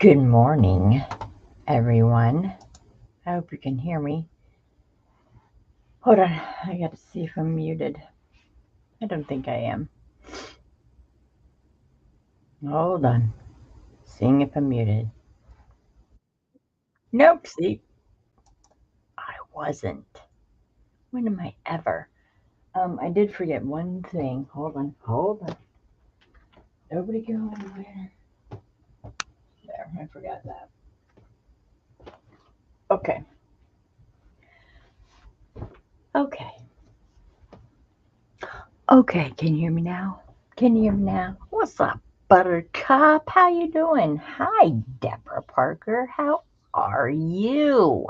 Good morning, everyone. I hope you can hear me. Hold on, I gotta see if I'm muted. I don't think I am. Hold on, seeing if I'm muted. Nope, see, I wasn't. When am I ever? I did forget one thing. Hold on. Nobody go anywhere. There, I forgot that. Okay, okay, okay. Can you hear me now? Can you hear me now? What's up, Buttercup? How you doing? Hi, Deborah Parker. How are you?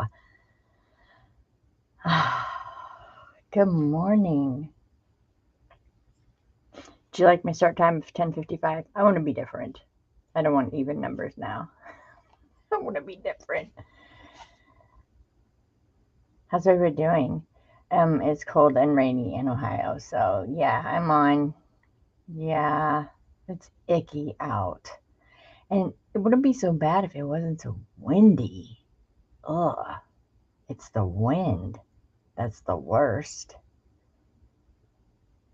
Good morning. Do you like my start time of 10:55? I want to be different. I don't want even numbers now. I want to be different. How's everybody doing? It's cold and rainy in Ohio, so yeah, I'm on. Yeah, it's icky out. And it wouldn't be so bad if it wasn't so windy. Ugh, it's the wind that's the worst.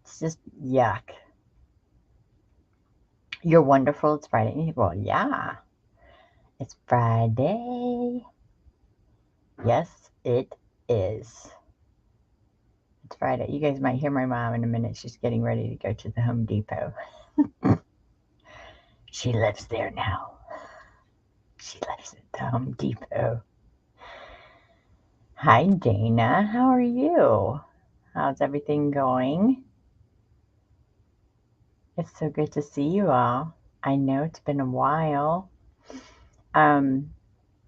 It's just yuck. You're wonderful. It's Friday. Well, yeah, it's Friday. Yes, it is. It's Friday. You guys might hear my mom in a minute. She's getting ready to go to the Home Depot. She lives there now. She lives at the Home Depot. Hi, Dana. How are you? How's everything going? It's so good to see you all. I know it's been a while. Um,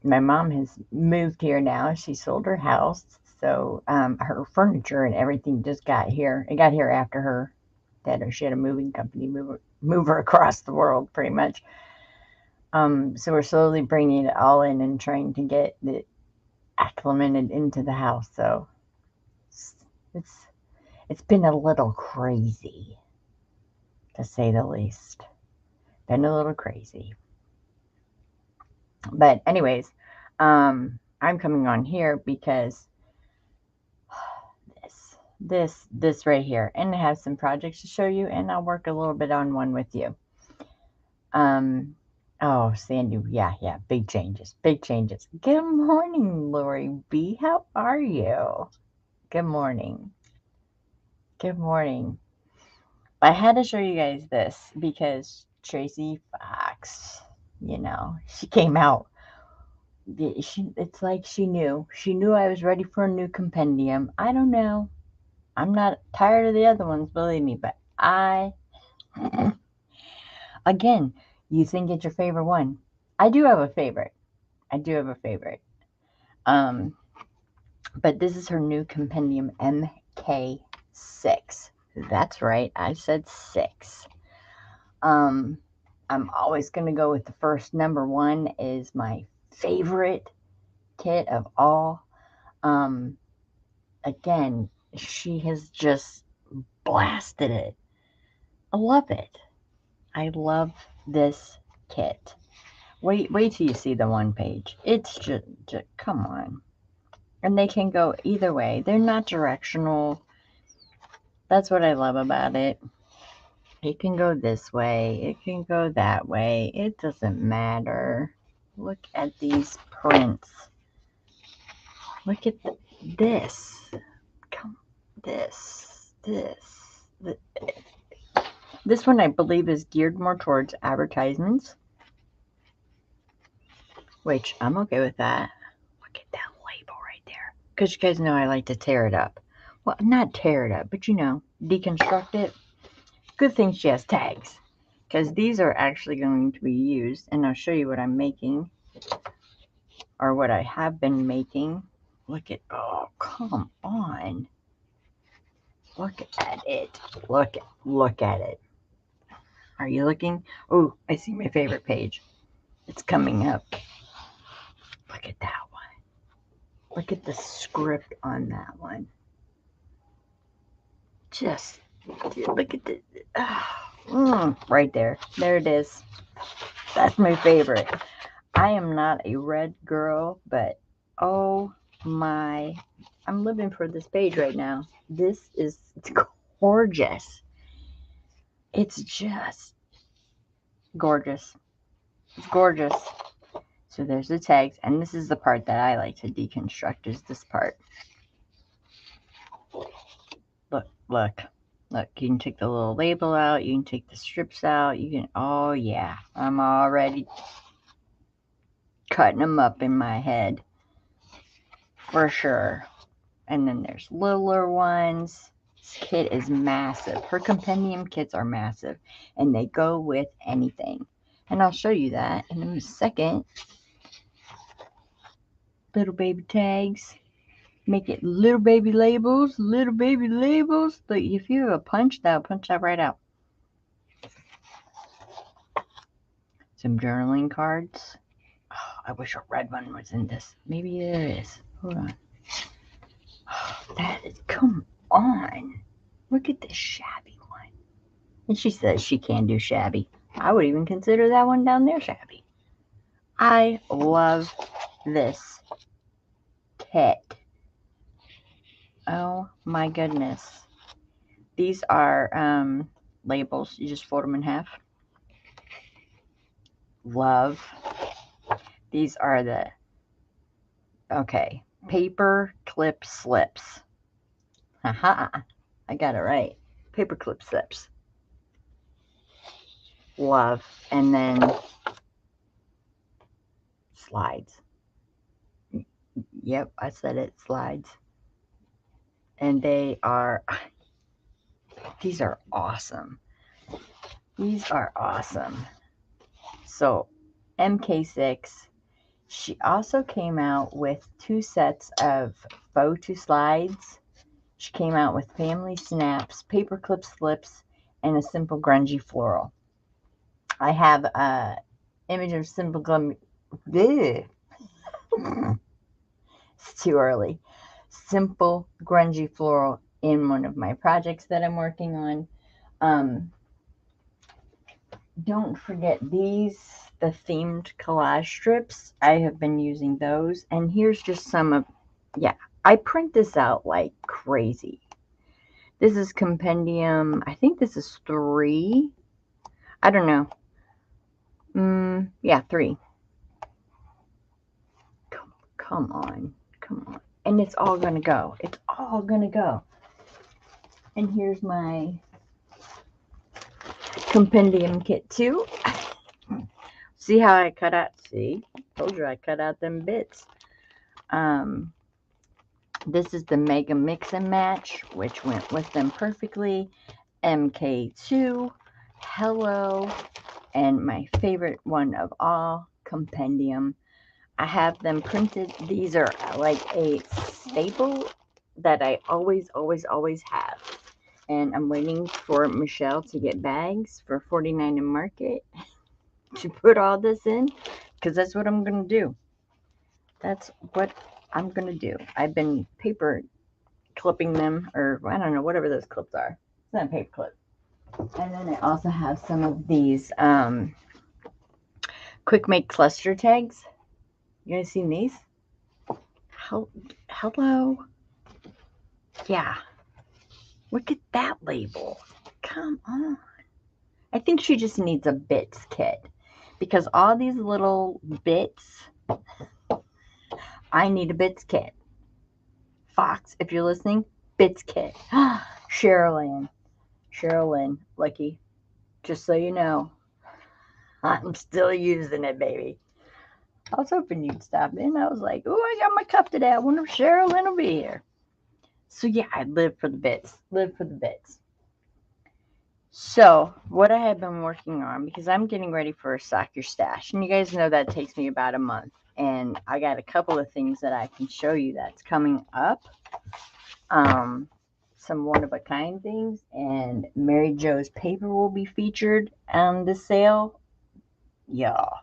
my mom has moved here now. She sold her house, so her furniture and everything just got here. It got here after her dad. She had a moving company move her across the world, pretty much. So we're slowly bringing it all in and trying to get it acclimated into the house. So it's it's, it's been a little crazy, to say the least. Been a little crazy. But anyways, I'm coming on here because this right here, and I have some projects to show you, and I'll work a little bit on one with you. Oh, Sandy, yeah, big changes, big changes. Good morning, Lori B. How are you? Good morning. Good morning. I had to show you guys this because Tracie Fox, she came out. It's like she knew. She knew I was ready for a new compendium. I don't know. I'm not tired of the other ones, believe me, but again, you think it's your favorite one. I do have a favorite. I do have a favorite. Um, but this is her new compendium MK6. That's right, I said 6. Um, I'm always going to go with the first number 1 is my favorite kit of all. Um, Again, she has just blasted it. I love it. I love this kit. Wait till you see the one page. It's just come on. And they can go either way. They're not directional. That's what I love about it. It can go this way. It can go that way. It doesn't matter. Look at these prints. Look at this. Come, this. This one I believe is geared more towards advertisements, which I'm okay with that. Look at that label right there. Because you guys know I like to tear it up. Well, not tear it up, but deconstruct it. Good thing she has tags. Because these are actually going to be used, and I'll show you what I'm making, or what I have been making. Oh, come on. Look at it. Look at it. Are you looking? Oh, I see my favorite page. It's coming up. Look at that one. Look at the script on that one. Just look at the right there. There it is. That's my favorite. I am not a red girl, but oh my, I'm living for this page right now. This is gorgeous. It's just gorgeous. It's gorgeous. So there's the tags, and this is the part that I like to deconstruct, is this part. Look, look, look. You can take the little label out. You can take the strips out. You can, oh yeah, I'm already cutting them up in my head for sure. And then there's littler ones. This kit is massive. Her compendium kits are massive, and they go with anything. And I'll show you that in a second. Little baby tags. Make it little baby labels, little baby labels. But if you have a punch, that'll punch that right out. Some journaling cards. Oh, I wish a red one was in this. Maybe there is. Hold on. Oh, that is, come on. Look at this shabby one. And she says she can do shabby. I would even consider that one down there shabby. I love this kit. Oh my goodness. These are labels. You just fold them in half. Love. These are the, okay, paper clip slips. Haha, I got it right. Paper clip slips. Love. And then slides. Yep, I said it, slides. And they are, these are awesome. These are awesome. So MK6, she also came out with 2 sets of photo slides. She came out with family snaps, paperclip slips, and a simple grungy floral. I have a image of simple it's too early. Simple grungy floral in one of my projects that I'm working on. Don't forget these, the themed collage strips. I have been using those. And here's just some of, yeah, I print this out like crazy. This is compendium, I think this is 3. I don't know. Yeah, 3. Come on. Come on. And it's all going to go. It's all going to go. And here's my compendium kit too. See how I cut out? See? Told you I cut out them bits. This is the Mega Mix and Match, which went with them perfectly. MK2, Hello, and my favorite one of all, Compendium. I have them printed. These are like a staple that I always have. And I'm waiting for Michelle to get bags for $49 in Market to put all this in, because that's what I'm going to do. That's what I'm going to do. I've been paper clipping them, or I don't know, whatever those clips are. It's not a paper clip. And then I also have some of these quick make cluster tags. You guys seen these? Hello? Yeah. Look at that label. Come on. I think she just needs a bits kit, because all these little bits, I need a bits kit. Fox, if you're listening, bits kit. Sherilyn, Lucky, just so you know, I'm still using it, baby. I was hoping you'd stop in. I was like, oh, I got my cup today. I wonder if Sherilyn will be here. So yeah, I live for the bits. Live for the bits. So what I have been working on, because I'm getting ready for a soccer stash, and you guys know that takes me about a month. And I got a couple of things that I can show you that's coming up. Some one-of-a-kind things, and Mary Jo's paper will be featured on the sale. Y'all,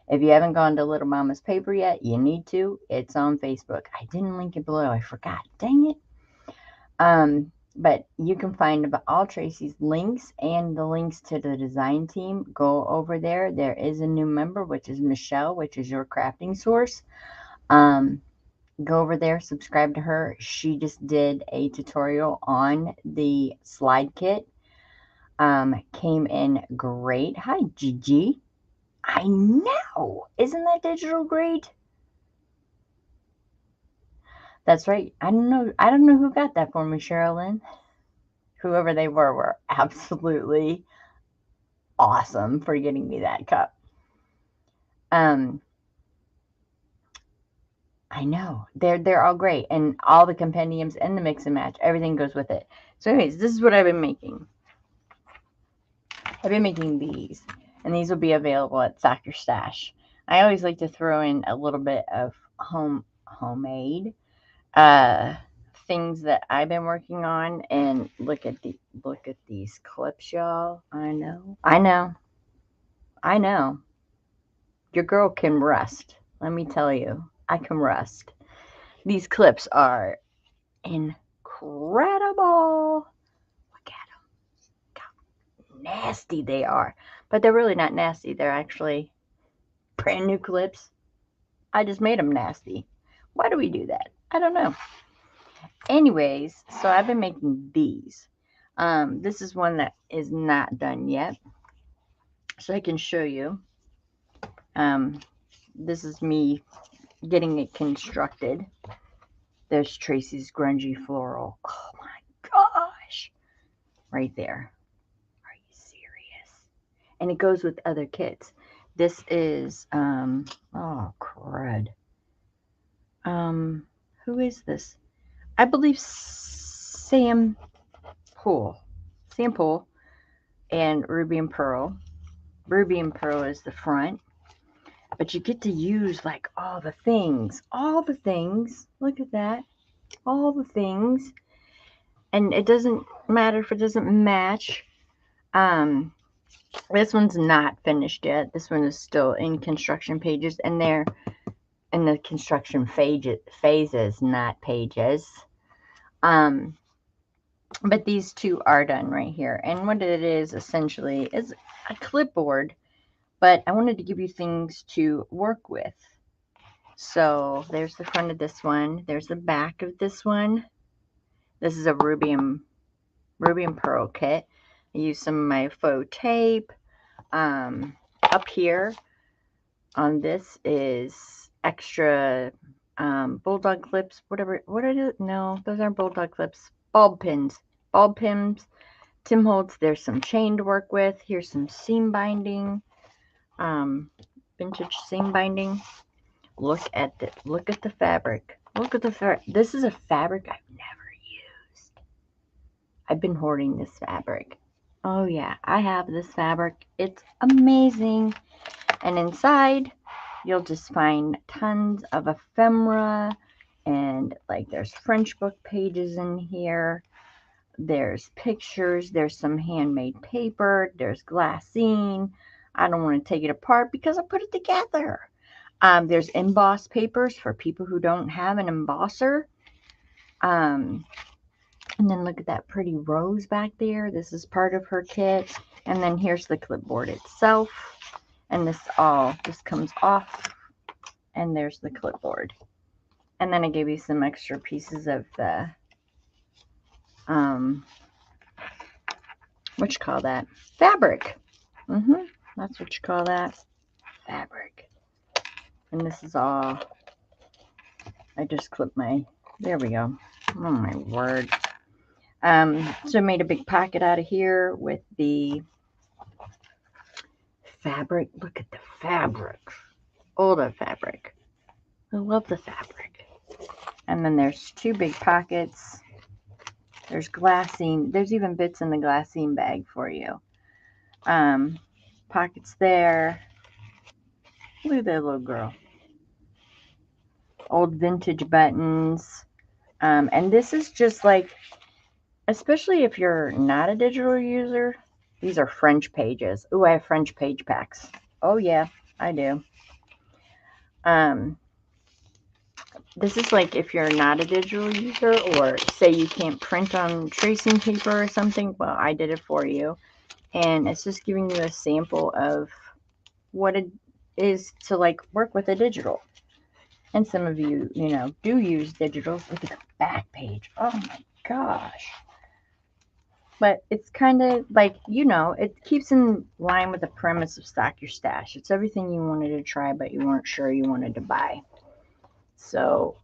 if you haven't gone to Little Mama's Paper yet, you need to. It's on Facebook. I didn't link it below. I forgot. Dang it. But you can find all Tracie's links and the links to the design team. Go over there. There is a new member, which is Michelle, which is your crafting source. Go over there, subscribe to her. She just did a tutorial on the slide kit. Came in great. Hi, Gigi. I know. Isn't that digital great? That's right. I don't know who got that for me, Sherilyn. Whoever they were absolutely awesome for getting me that cup. I know. They're all great. And all the compendiums and the mix and match, everything goes with it. So anyways, this is what I've been making. I've been making these, and these will be available at Soccer Stash. I always like to throw in a little bit of homemade things that I've been working on. And look at these clips, y'all. I know. Your girl can rust. Let me tell you, I can rust. These clips are incredible. Look at them. How nasty they are. But they're really not nasty. They're actually brand new clips. I just made them nasty. Why do we do that? I don't know. Anyways, so I've been making these. This is one that is not done yet. So I can show you. This is me getting it constructed. There's Tracie's grungy floral. Oh my gosh. Right there. Are you serious? And it goes with other kits. This is, oh crud. Who is this? I believe Sam Poole and Ruby and Pearl. Ruby and Pearl is the front. But you get to use like all the things. Look at that. All the things. And it doesn't matter if it doesn't match. This one's not finished yet. This one is still in construction pages, and they're in the construction phases, not pages. But these two are done right here. And what it is essentially is a clipboard, but I wanted to give you things to work with. So there's the front of this one. There's the back of this one. This is a Ruby and Pearl kit. I used some of my faux tape. Up here on this is extra bulldog clips. What are those? No, those aren't bulldog clips. Bulb pins. Tim Holtz. There's some chain to work with. Here's some seam binding. Vintage seam binding. Look at the fabric. Look at the fabric. This is a fabric I've never used. I've been hoarding this fabric. Oh yeah, I have this fabric. It's amazing. And inside, you'll just find tons of ephemera, and like there's French book pages in here. There's pictures. There's some handmade paper. There's glassine. I don't want to take it apart because I put it together. There's embossed papers for people who don't have an embosser. And then look at that pretty rose back there. This is part of her kit. And then here's the clipboard itself. And this comes off. And there's the clipboard. And then I gave you some extra pieces of the, what you call that? Fabric. That's what you call that. Fabric. And this is all, I just clipped there we go. Oh my word. So I made a big pocket out of here with the fabric. Look at the fabric. Oh, the fabric. I love the fabric. And then there's two big pockets. There's glassine. There's even bits in the glassine bag for you. Pockets there. Look at that little girl. Old vintage buttons. And this is just like, especially if you're not a digital user, these are French pages. Ooh, I have French page packs. Oh yeah, I do. This is like if you're not a digital user, or say you can't print on tracing paper or something. Well, I did it for you. And it's just giving you a sample of what it is to like work with a digital. And some of you, you know, do use digitals. Look at the back page. Oh my gosh. But it's kind of like, you know, it keeps in line with the premise of Stock Your Stash. It's everything you wanted to try, but you weren't sure you wanted to buy. So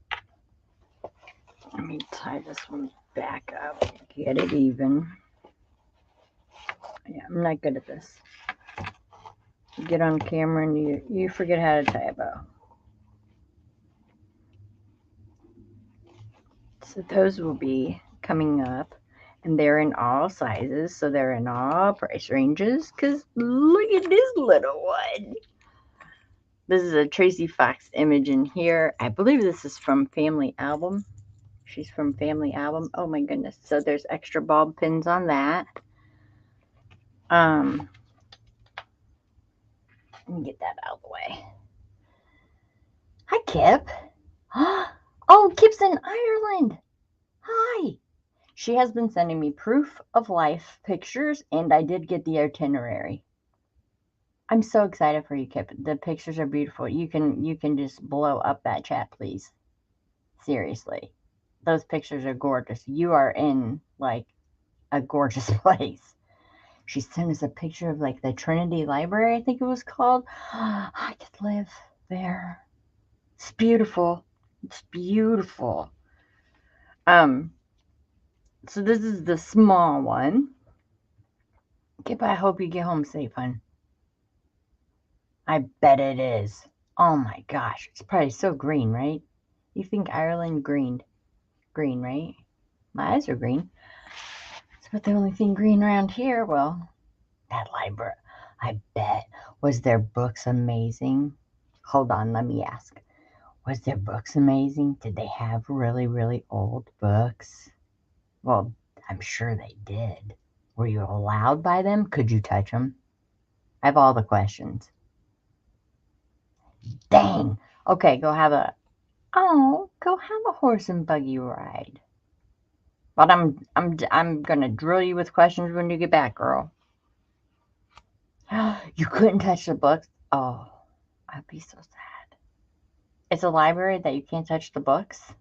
let me tie this one back up, get it even. Yeah, I'm not good at this. You get on camera and you forget how to tie a bow. So those will be coming up, and they're in all sizes, so they're in all price ranges. Because look at this little one. This is a Tracie Fox image in here. I believe this is from Family Album. She's from Family Album. Oh my goodness. So there's extra bulb pins on that. Let me get that out of the way. Hi, Kip. Oh, Kip's in Ireland. Hi. She has been sending me proof of life pictures, and I did get the itinerary. I'm so excited for you, Kip. The pictures are beautiful. You can just blow up that chat, please. Seriously. Those pictures are gorgeous. You are in like a gorgeous place. She sent us a picture of like the Trinity Library, I think it was called. I could live there. It's beautiful. It's beautiful. So this is the small one. Kip, I hope you get home safe, hon. I bet it is. Oh my gosh. It's probably so green, right? You think Ireland green? Green, right? My eyes are green. It's about the only thing green around here. Well, that library, I bet. Was their books amazing? Hold on, let me ask. Was their books amazing? Did they have really, really old books? Well, I'm sure they did. Were you allowed by them? Could you touch them? I have all the questions. Dang. Okay, go have a horse and buggy ride. But I'm gonna drill you with questions when you get back, girl. You couldn't touch the books? Oh, I'd be so sad. It's a library that you can't touch the books?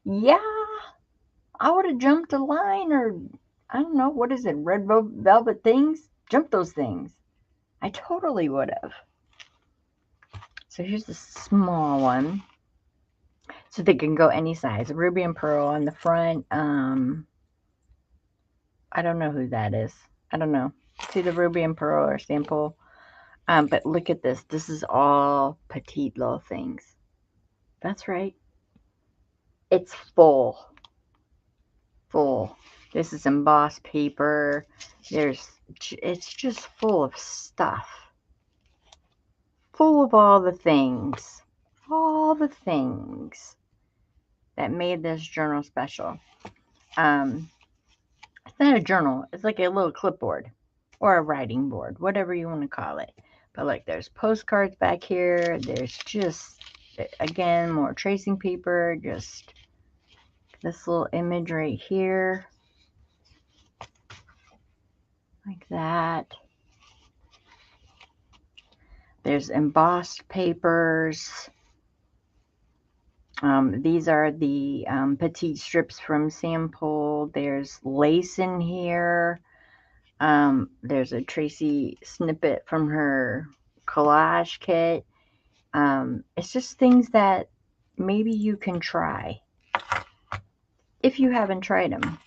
Yeah, I would have jumped a line, or I don't know, what is it, red velvet things? Jump those things. I totally would have. So here's the small one. So they can go any size. Ruby and pearl on the front. I don't know who that is. I don't know. See the ruby and pearl or sample. But look at this. This is all petite little things. That's right. It's full. Full. This is embossed paper. It's just full of stuff. Full of all the things. All the things that made this journal special. It's not a journal. It's like a little clipboard or a writing board, whatever you want to call it. But like there's postcards back here. There's just, again, more tracing paper. Just this little image right here. Like that. There's embossed papers. These are the petite strips from sample. There's lace in here. There's a Tracie snippet from her collage kit. It's just things that maybe you can try if you haven't tried them.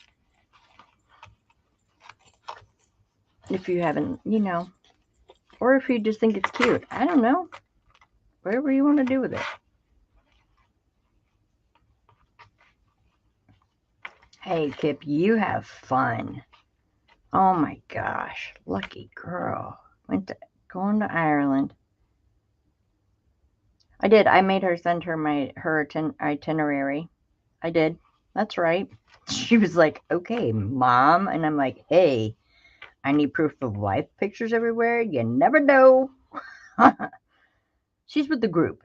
If you haven't, you know, or if you just think it's cute. I don't know. Whatever you want to do with it. Hey, Kip, you have fun. Oh my gosh, lucky girl. Going to Ireland. I did. I made her send her her itinerary. I did. That's right. She was like, okay, Mom. And I'm like, hey, I need proof of life pictures everywhere. You never know. She's with the group.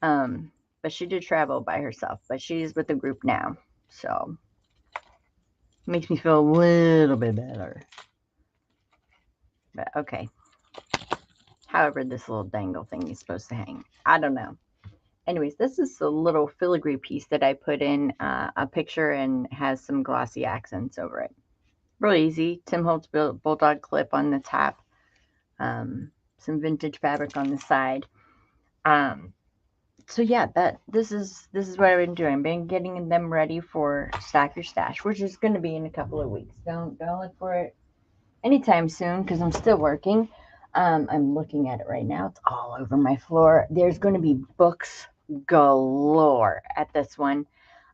But she did travel by herself, but she's with the group now. So makes me feel a little bit better. But okay. However, this little dangle thing is supposed to hang. I don't know. Anyways, this is a little filigree piece that I put in a picture and has some glossy accents over it. Really easy. Tim Holtz Bulldog clip on the top. Some vintage fabric on the side. So yeah, this is what I've been doing. I've been getting them ready for Stack Your Stash, which is going to be in a couple of weeks. Don't look for it anytime soon because I'm still working. I'm looking at it right now. It's all over my floor. There's going to be books galore at this one.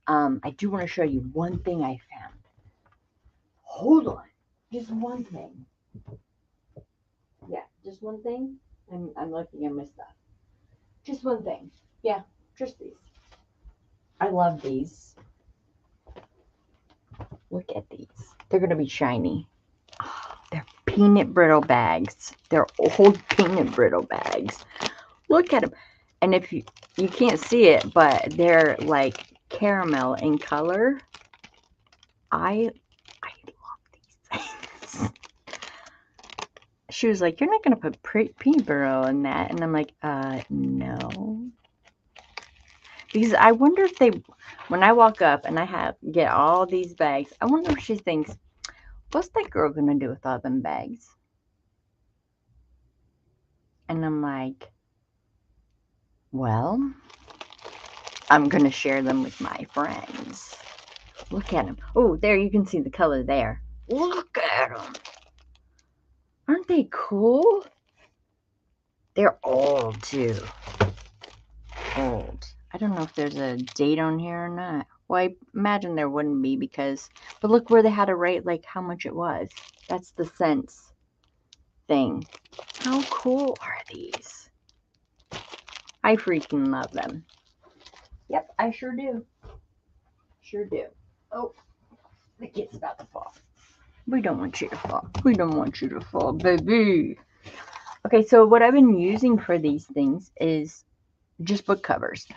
I do want to show you one thing I found. Hold on, just one thing. Yeah, just one thing. I'm looking at my stuff. Just one thing. Yeah, just these. I love these. Look at these. They're going to be shiny. Oh, they're peanut brittle bags. They're old peanut brittle bags. Look at them. And if you can't see it, but they're like caramel in color. I love these things. She was like, "You're not going to put peanut brittle in that." And I'm like, no. Because I wonder if they, when I walk up and I get all these bags, I wonder if she thinks, what's that girl going to do with all them bags? And I'm like, well, I'm going to share them with my friends. Look at them. Oh, there, you can see the color there. Look at them. Aren't they cool? They're old, too. Old. I don't know if there's a date on here or not. Well, I imagine there wouldn't be because, but look where they had to rate like how much it was. That's the cents thing. How cool are these? I freaking love them. Yep, I sure do. Sure do. Oh, the kid's about to fall. We don't want you to fall. We don't want you to fall, baby. Okay, so what I've been using for these things is just book covers.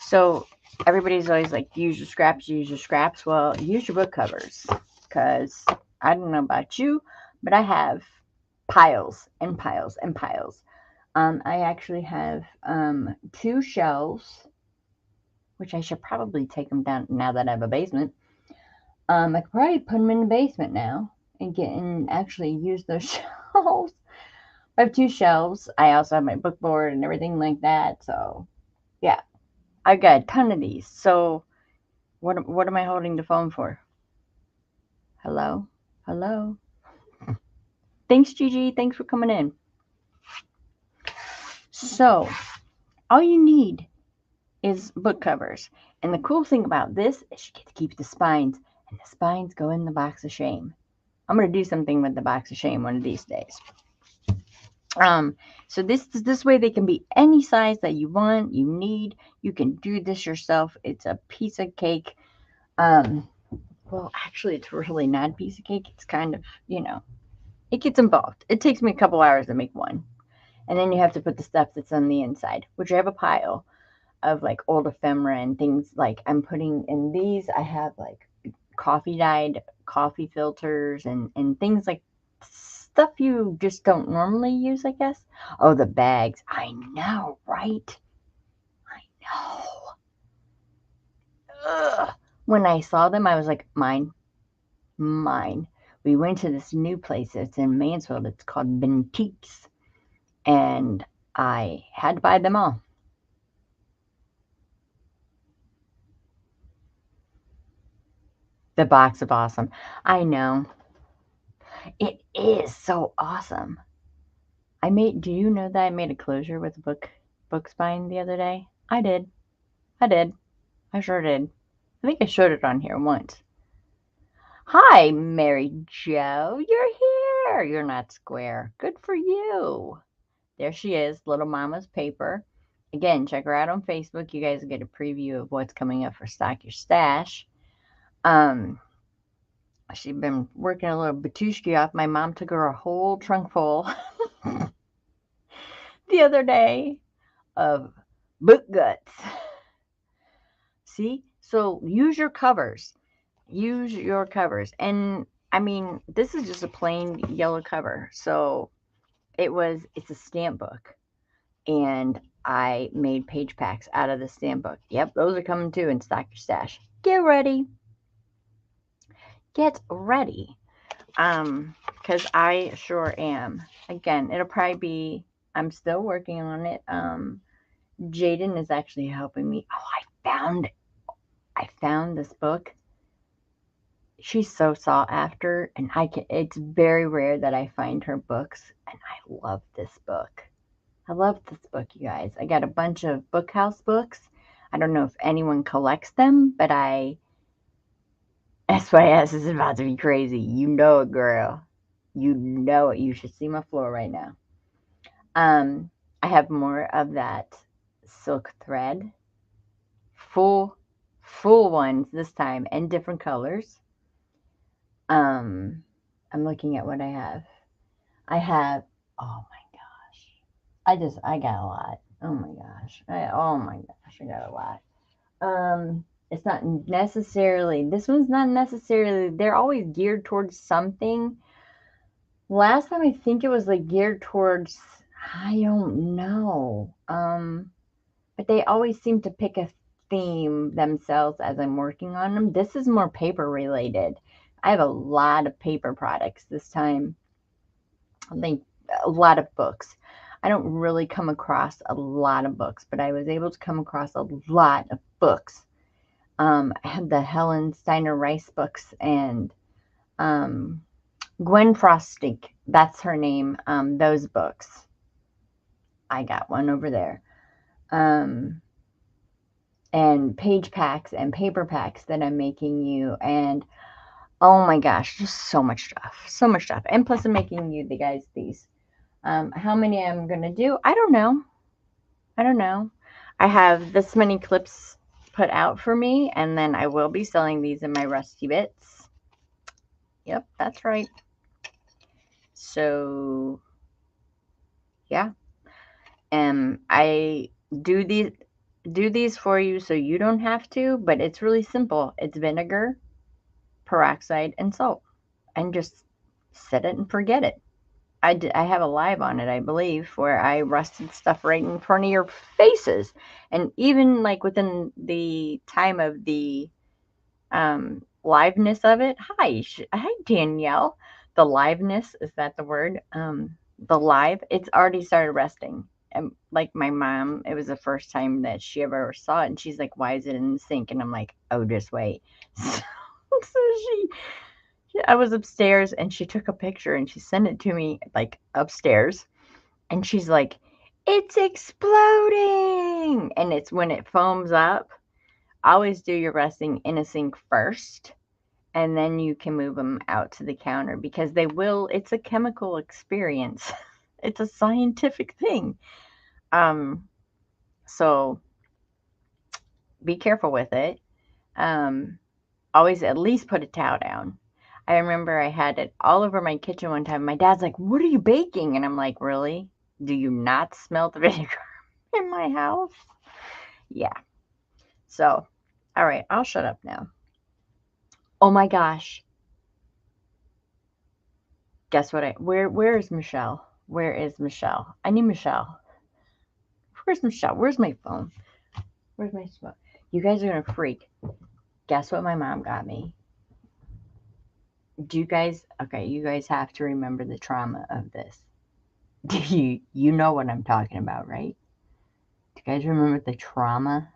So everybody's always like, use your scraps, use your scraps. Well, use your book covers because I don't know about you, but I have piles and piles and piles. I actually have 2 shelves, which I should probably take them down now that I have a basement. I could probably put them in the basement now and actually use those shelves. I have 2 shelves. I also have my book board and everything like that. So yeah, I've got a ton of these. So what am I holding the phone for? Hello? Hello? Thanks, Gigi. Thanks for coming in. So all you need is book covers. And the cool thing about this is you get to keep the spines. And the spines go in the box of shame. I'm going to do something with the box of shame one of these days. So this way they can be any size that you want, you need. You can do this yourself. It's a piece of cake. Well, actually, it's really not a piece of cake. It's kind of, it gets involved. It takes me a couple hours to make one. And then you have to put the stuff that's on the inside, which I have a pile of like old ephemera and things like I'm putting in these. I have like coffee dyed coffee filters and things like stuff you just don't normally use, I guess. Oh, the bags. I know, right? I know. Ugh. When I saw them, I was like, mine. We went to this new place. It's in Mansfield. It's called Benteaks. And I had to buy them all. The box of awesome. I know. It is so awesome. Do you know that I made a closure with a book spine the other day? I did. I sure did. I think I showed it on here once. Hi, Mary Jo. You're here. You're not square. Good for you. There she is, Little Mama's Paper. Again, check her out on Facebook. You guys get a preview of what's coming up for Stock Your Stash. She's been working a little batushki off. My mom took her a whole trunk full the other day. of book guts. See? So use your covers. Use your covers. And I mean, this is just a plain yellow cover. So it's a stamp book. And I made page packs out of the stamp book. Yep, those are coming too in Stock Your Stash. Get ready. Get ready. Because I sure am. Again, it'll probably be, I'm still working on it. Jaden is actually helping me. Oh, I found this book. She's so sought after, and it's very rare that I find her books, and I love this book. I love this book, you guys. I got a bunch of Bookhouse books. I don't know if anyone collects them, but SYS is about to be crazy. You know it, girl. You know it. You should see my floor right now. I have more of that silk thread. Full ones this time, and different colors. I'm looking at what I have. I have, oh my gosh. I got a lot. Oh my gosh. Oh my gosh, I got a lot. It's not necessarily, this one's not necessarily, they're always geared towards something. Last time I think it was like geared towards, I don't know. But they always seem to pick a theme themselves as I'm working on them. This is more paper related. I have a lot of paper products this time. I think a lot of books. I don't really come across a lot of books, but I was able to come across a lot of books. I had the Helen Steiner Rice books and Gwen Frostig, that's her name, those books. I got one over there. And page packs and paper packs that I'm making you. And oh my gosh, just so much stuff. So much stuff. And plus I'm making you guys these. How many I'm going to do? I don't know. I have this many clips put out for me, and then I will be selling these in my Rusty Bits. Yep, that's right. So, yeah. I do these for you so you don't have to, but it's really simple. It's vinegar, peroxide, and salt. And just set it and forget it. I have a live on it, I believe, where I rusted stuff right in front of your faces. And even like within the time of the liveness of it. Hi, Danielle. The liveness, is that the word? The live, it's already started rusting. And like my mom, it was the first time that she ever saw it, and she's like, "Why is it in the sink?" And I'm like, "Oh, just wait." So I was upstairs, and she took a picture and she sent it to me like upstairs, and she's like, "It's exploding!" And it's when it foams up. Always do your resting in a sink first, and then you can move them out to the counter because it's a chemical experience. It's a scientific thing. So be careful with it. Always at least put a towel down. I remember I had it all over my kitchen one time. My dad's like, "What are you baking?" And I'm like, "Really? Do you not smell the vinegar in my house?" Yeah. So, all right, I'll shut up now. Oh my gosh. Guess what? Where is Michelle? Where is Michelle? I need Michelle. Where's Michelle? Where's my phone? Where's my phone? You guys are gonna freak. Guess what my mom got me? You guys have to remember the trauma of this. You know what I'm talking about, right? Do you guys remember the trauma?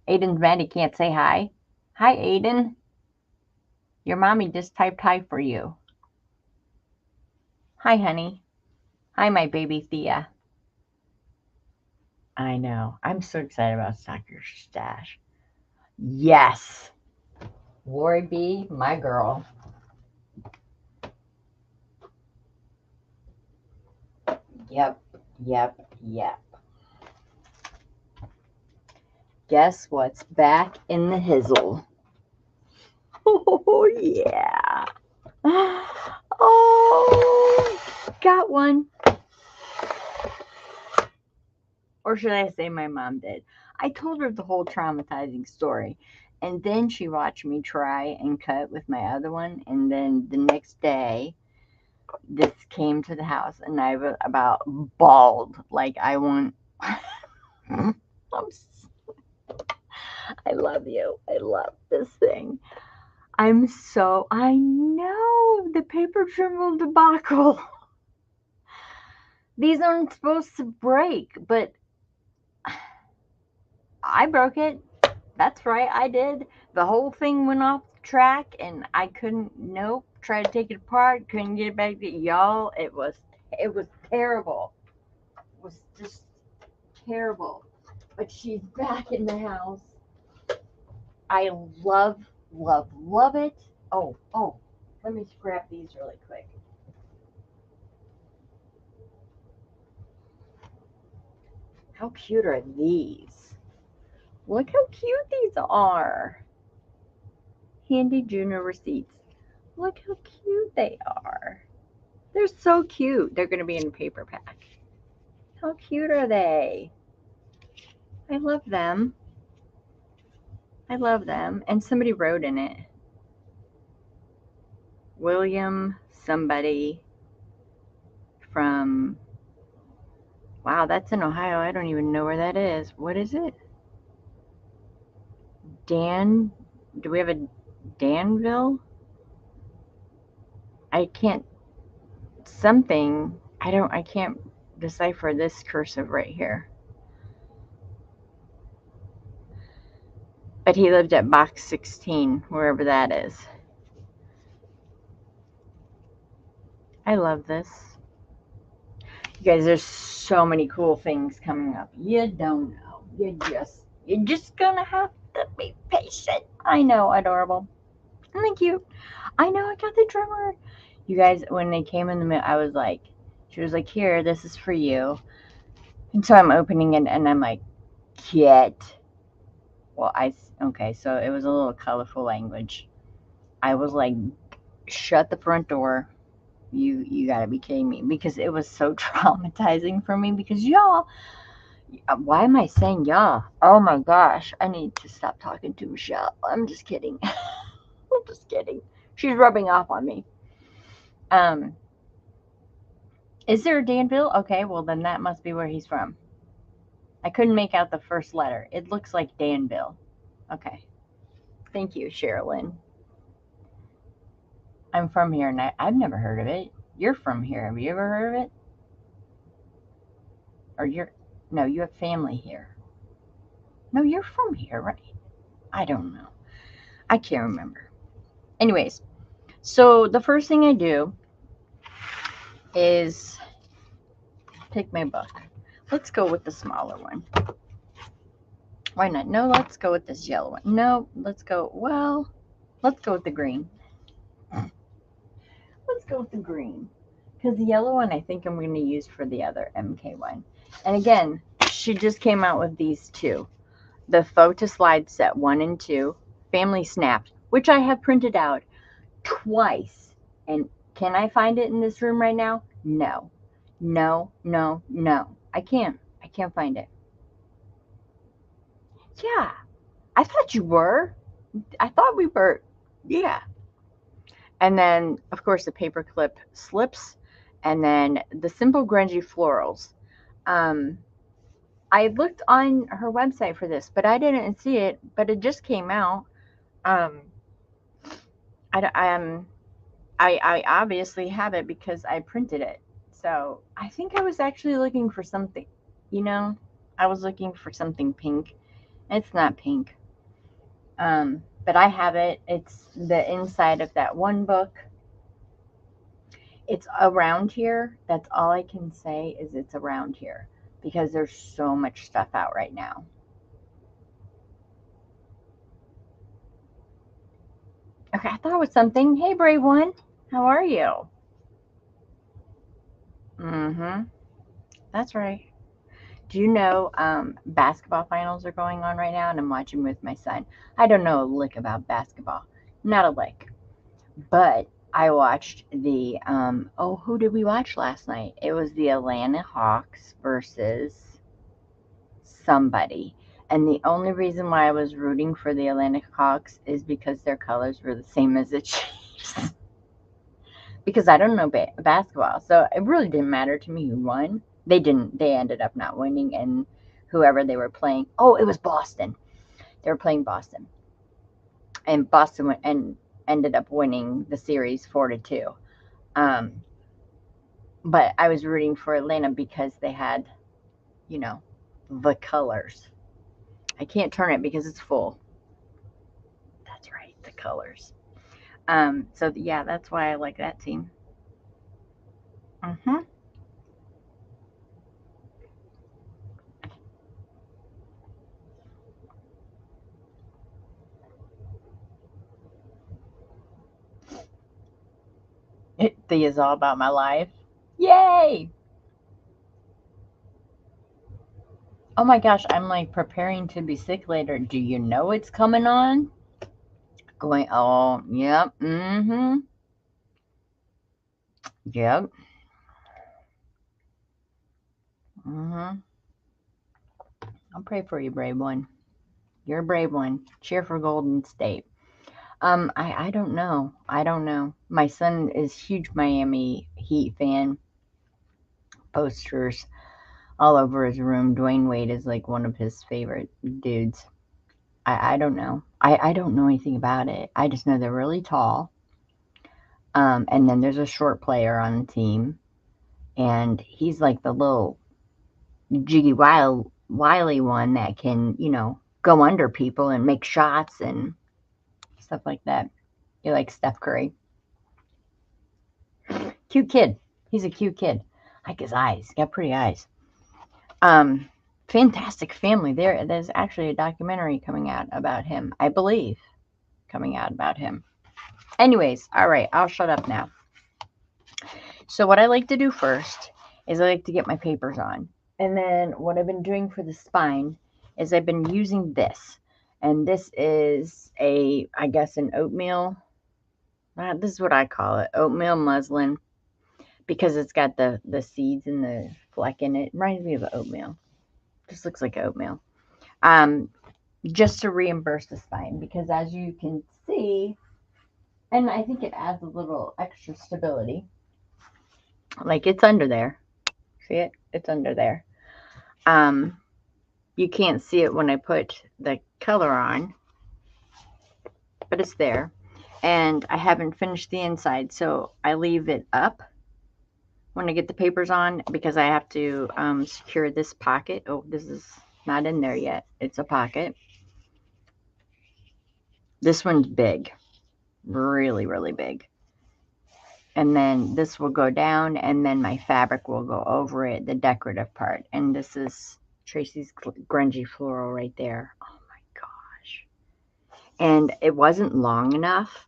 Aiden's mad he can't say hi. Hi, Aiden. Your mommy just typed hi for you. Hi, honey. Hi, my baby Thea. I know. I'm so excited about Stock Your Stash. Yes. Lori B, my girl. Yep. Guess what's back in the hizzle? Oh, yeah. Oh, got one. Or should I say my mom did? I told her the whole traumatizing story. And then she watched me try and cut with my other one. And then the next day, this came to the house, and I was about bawled. Like, I want. I'm, I love you. I love this thing. I know the paper trimble debacle. These aren't supposed to break, but I broke it. That's right, I did. The whole thing went off the track, and I couldn't. Nope. Tried to take it apart. Couldn't get it back. Y'all, it was terrible. It was just terrible. But she's back in the house. I love, love, love it. Oh. Let me grab these really quick. How cute are these? Look how cute these are. Handy Junior receipts. Look how cute they are. They're so cute. They're going to be in a paper pack. How cute are they? I love them. I love them. And somebody wrote in it. William somebody from, wow, that's in Ohio. I don't even know where that is. What is it? Dan, do we have a Danville? I can't, something, I can't decipher this cursive right here. But he lived at box 16, wherever that is. I love this. You guys, there's so many cool things coming up. You don't know. You're just gonna have to be patient. I know, adorable. And cute. I know, I got the drummer. You guys, when they came in the mail, I was like, she was like, here, this is for you. And so I'm opening it, and I'm like, get. Well, okay, so it was a little colorful language. I was like, shut the front door. You gotta be kidding me, because it was so traumatizing for me, because y'all, why am I saying y'all? Oh my gosh, I need to stop talking to Michelle. I'm just kidding. I'm just kidding. She's rubbing off on me. Is there a Danville? Okay, well then that must be where he's from. I couldn't make out the first letter. It looks like Danville. Okay. Thank you, Sherilyn. I'm from here, and I've never heard of it. You're from here. Have you ever heard of it? Or no, you have family here. No, you're from here, right? I don't know. I can't remember. Anyways, so the first thing I do is take my book. Let's go with the smaller one. Why not? No, let's go with this yellow one. No, let's go with the green. Let's go with the green. Because the yellow one I think I'm going to use for the other MK one. And again, she just came out with these two. The Photo Slide Set 1 and 2, Family Snapped, which I have printed out twice. And can I find it in this room right now? No. No. I can't find it. Yeah. I thought you were. I thought we were. Yeah. And then, of course, the paperclip slips. And then the Simple Grungy Florals. I looked on her website for this, but I didn't see it. But it just came out. I obviously have it because I printed it. So I think I was actually looking for something, I was looking for something pink. It's not pink. But I have it. It's the inside of that one book. It's around here. That's all I can say is it's around here because there's so much stuff out right now. Okay, I thought it was something. Hey, brave one. How are you? Mm-hmm. That's right. Do you know basketball finals are going on right now, and I'm watching with my son. I don't know a lick about basketball. Not a lick. But I watched the, who did we watch last night? It was the Atlanta Hawks versus somebody. And the only reason why I was rooting for the Atlanta Hawks is because their colors were the same as the Chiefs. Because I don't know basketball, so it really didn't matter to me who won. They didn't. They ended up not winning, and whoever they were playing. Oh, it was Boston. They were playing Boston, and Boston went and ended up winning the series 4-2. Um, but I was rooting for Atlanta because they had, you know, the colors. I can't turn it because it's full. That's right, the colors. So yeah, that's why I like that team. Mm-hmm. Thea is all about my life. Yay! Oh my gosh, I'm like preparing to be sick later. Do you know it's coming on? Going, oh, yep, mm-hmm, yep, mm-hmm. I'll pray for you, brave one. You're a brave one. Cheer for Golden State. I don't know. I don't know. My son is huge Miami Heat fan. Posters all over his room. Dwayne Wade is like one of his favorite dudes. I don't know. I don't know anything about it. I just know they're really tall. And then there's a short player on the team, and he's like the little jiggy wily one that can, go under people and make shots and stuff like that. He likes Steph Curry. Cute kid. He's a cute kid. I like his eyes. He's got pretty eyes. Um, Fantastic family. There's actually a documentary coming out about him, I believe, coming out about him. Anyways, all right, I'll shut up now. So what I like to do first is I like to get my papers on. And then what I've been doing for the spine is I've been using this. And this is I guess an oatmeal. This is what I call it, oatmeal muslin, because it's got the seeds and the fleck in it. It reminds me of oatmeal. Just looks like oatmeal. Um, just to reimburse the spine, because as you can see, and I think it adds a little extra stability. Like it's under there. See it? It's under there. Um, you can't see it when I put the color on, but it's there. And I haven't finished the inside, so I leave it up when I get the papers on because I have to secure this pocket. Oh, this is not in there yet. It's a pocket. This one's big, really, really big. And then this will go down, and then my fabric will go over it, the decorative part. And this is Tracie's grungy floral right there. Oh my gosh. And it wasn't long enough,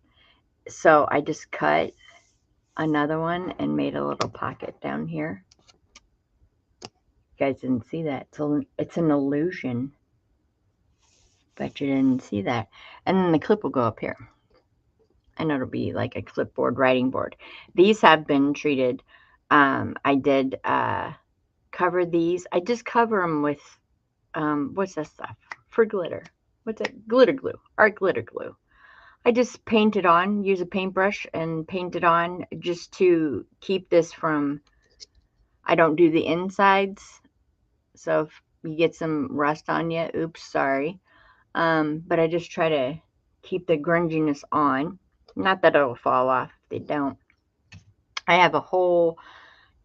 so I just cut another one and made a little pocket down here. You guys didn't see that. So it's an illusion. Bet you didn't see that. And then the clip will go up here. And it'll be like a clipboard writing board. These have been treated. I did cover these. I just cover them with, what's that stuff? For glitter. What's it? Glitter glue. Art glitter glue. I just paint it on, use a paintbrush and paint it on just to keep this from, I don't do the insides. So if you get some rust on you, oops, sorry. But I just try to keep the grunginess on. Not that it'll fall off if they don't. I have a whole,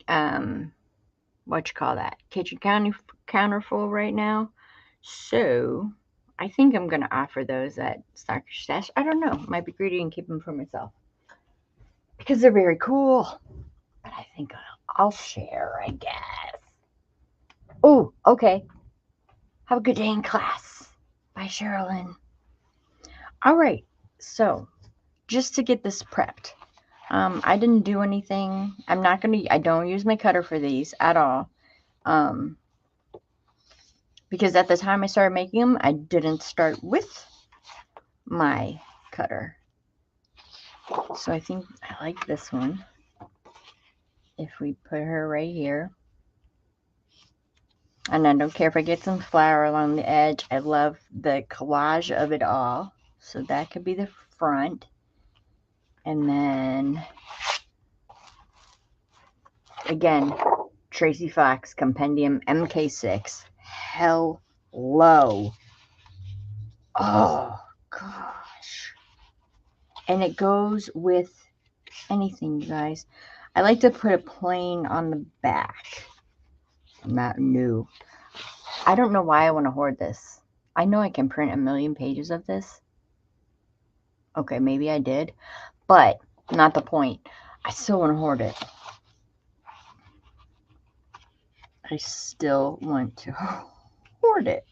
what you call that, kitchen counter full right now. So I think I'm going to offer those at Soccer Stash. I don't know. Might be greedy and keep them for myself because they're very cool. But I think I'll share, I guess. Oh, okay. Have a good day in class. Bye, Sherilyn. All right. So just to get this prepped, I didn't do anything. I don't use my cutter for these at all. Because at the time I started making them, I didn't start with my cutter. So I think I like this one. If we put her right here. And I don't care if I get some flower along the edge. I love the collage of it all. So that could be the front. And then, again, Tracie Fox Compendium MK6. Hello. Oh, gosh. And it goes with anything, you guys. I like to put a plane on the back. I'm not new. I don't know why I want to hoard this. I know I can print a million pages of this. Okay, maybe I did, but not the point. I still want to hoard it. I still want to hoard it.